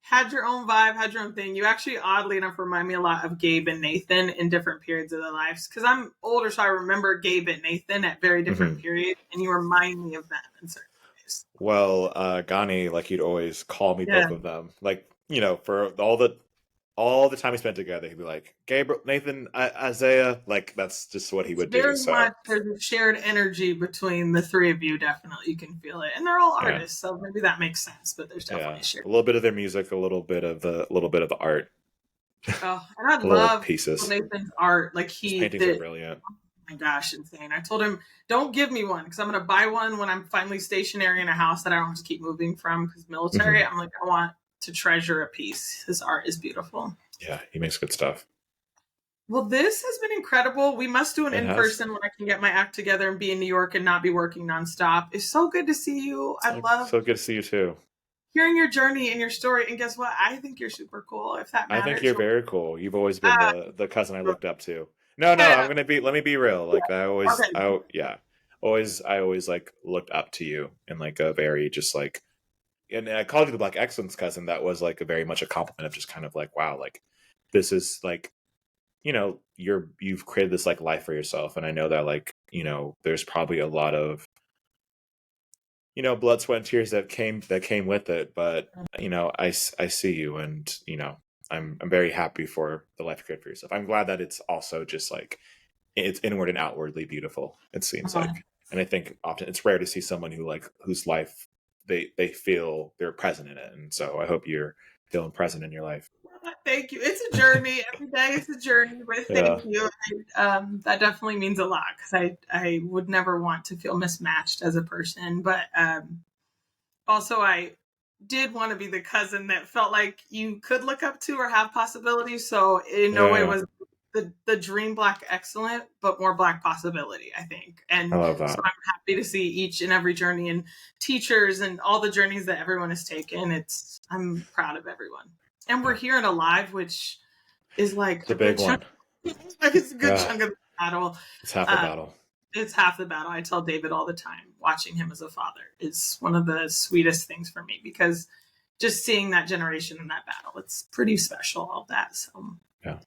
Speaker 1: had your own vibe, had your own thing. You actually, oddly enough, remind me a lot of Gabe and Nathan in different periods of their lives because I'm older, so I remember Gabe and Nathan at very different
Speaker 2: Hmm.
Speaker 1: periods, and you remind me of them in certain ways.
Speaker 2: Well, Gani, like you'd always call me
Speaker 1: Yeah.
Speaker 2: both of them. Like, for all the time we spent together, he'd be like, Gabriel, Nathan, Isaiah. Like that's just what he
Speaker 1: It's
Speaker 2: would do.
Speaker 1: very
Speaker 2: So
Speaker 1: much there's a shared energy between the three of you. Definitely, you can feel it, and they're all
Speaker 2: yeah,
Speaker 1: artists, so maybe that makes sense. But there's definitely
Speaker 2: yeah.
Speaker 1: a shared.
Speaker 2: A little bit of their music, a little bit of the art,
Speaker 1: Oh, and I
Speaker 2: the little
Speaker 1: love
Speaker 2: pieces.
Speaker 1: Nathan's art. Like
Speaker 2: His
Speaker 1: he
Speaker 2: paintings are
Speaker 1: did.
Speaker 2: brilliant.
Speaker 1: Oh my gosh, insane! I told him, don't give me one because I'm gonna buy one when I'm finally stationary in a house that I don't have to keep moving from because military.
Speaker 2: Hmm.
Speaker 1: I'm like, I want to treasure a piece. His art is beautiful.
Speaker 2: Yeah, he makes good stuff.
Speaker 1: Well, this has been incredible. We must do an
Speaker 2: It
Speaker 1: in
Speaker 2: has.
Speaker 1: person when I can get my act together and be in New York and not be working nonstop. It's so good to see you. I
Speaker 2: So,
Speaker 1: love
Speaker 2: so good to see you too.
Speaker 1: hearing your journey and your story. And guess what? I think you're super cool. If that
Speaker 2: I think
Speaker 1: matters.
Speaker 2: you're very cool. You've always been
Speaker 1: Uh,
Speaker 2: the cousin I looked up to. No, no,
Speaker 1: yeah.
Speaker 2: let me be real. Like
Speaker 1: Okay.
Speaker 2: yeah, I always like looked up to you in like a very just like, and I called you the Black Excellence cousin. That was like a very much a compliment of just kind of like, wow, like this is like, you've created this like life for yourself. And I know that like, there's probably a lot of, blood, sweat, and tears that came with it. But I see you, and I'm very happy for the life you create for yourself. I'm glad that it's also just like it's inward and outwardly beautiful. It seems
Speaker 1: Uh,
Speaker 2: like, and I think often it's rare to see someone whose life they feel they're present in it. And so I hope you're feeling present in your life.
Speaker 1: Thank you. It's a journey. Every day is a journey, but
Speaker 2: Yeah,
Speaker 1: thank you. That definitely means a lot because I would never want to feel mismatched as a person. But also, I did want to be the cousin that felt like you could look up to or have possibilities. So in no way
Speaker 2: yeah,
Speaker 1: was the dream Black excellent, but more Black possibility, I think. And
Speaker 2: I love
Speaker 1: so
Speaker 2: that.
Speaker 1: I'm happy to see each and every journey and teachers and all the journeys that everyone has taken. I'm proud of everyone. And we're here in a live, which is like
Speaker 2: It's a big one.
Speaker 1: Like it's a good
Speaker 2: Yeah.
Speaker 1: chunk of the battle.
Speaker 2: It's half the battle.
Speaker 1: It's half the battle. I tell David all the time, watching him as a father is one of the sweetest things for me, because just seeing that generation in that battle, it's pretty special, all that. So
Speaker 2: Yeah.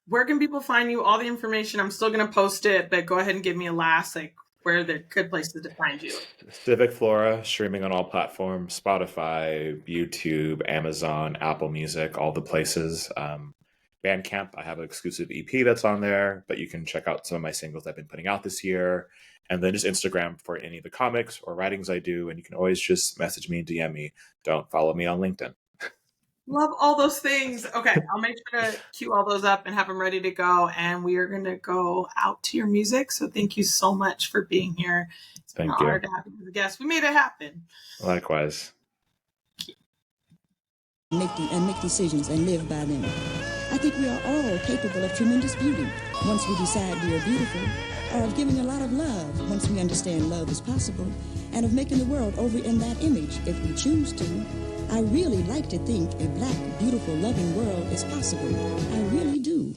Speaker 1: Where can people find you? All the information, I'm still going to post it, but go ahead and give me a last, like where the good places to find you.
Speaker 2: Civic Flora, streaming on all platforms, Spotify, YouTube, Amazon, Apple Music, all the places. Bandcamp, I have an exclusive EP that's on there, but you can check out some of my singles I've been putting out this year. And then just Instagram for any of the comics or writings I do. And you can always just message me and DM me. Don't follow me on LinkedIn.
Speaker 1: Love all those things. Okay, I'll make sure to cue all those up and have them ready to go. And we are going to go out to your music. So thank you so much for being here. It's been an honor to have you as a guest. We made it happen.
Speaker 2: Likewise.
Speaker 3: Make decisions and live by them. I think we are all capable of tremendous beauty once we decide we are beautiful, or of giving a lot of love once we understand love is possible, and of making the world over in that image if we choose to. I really like to think a Black, beautiful, loving world is possible. I really do.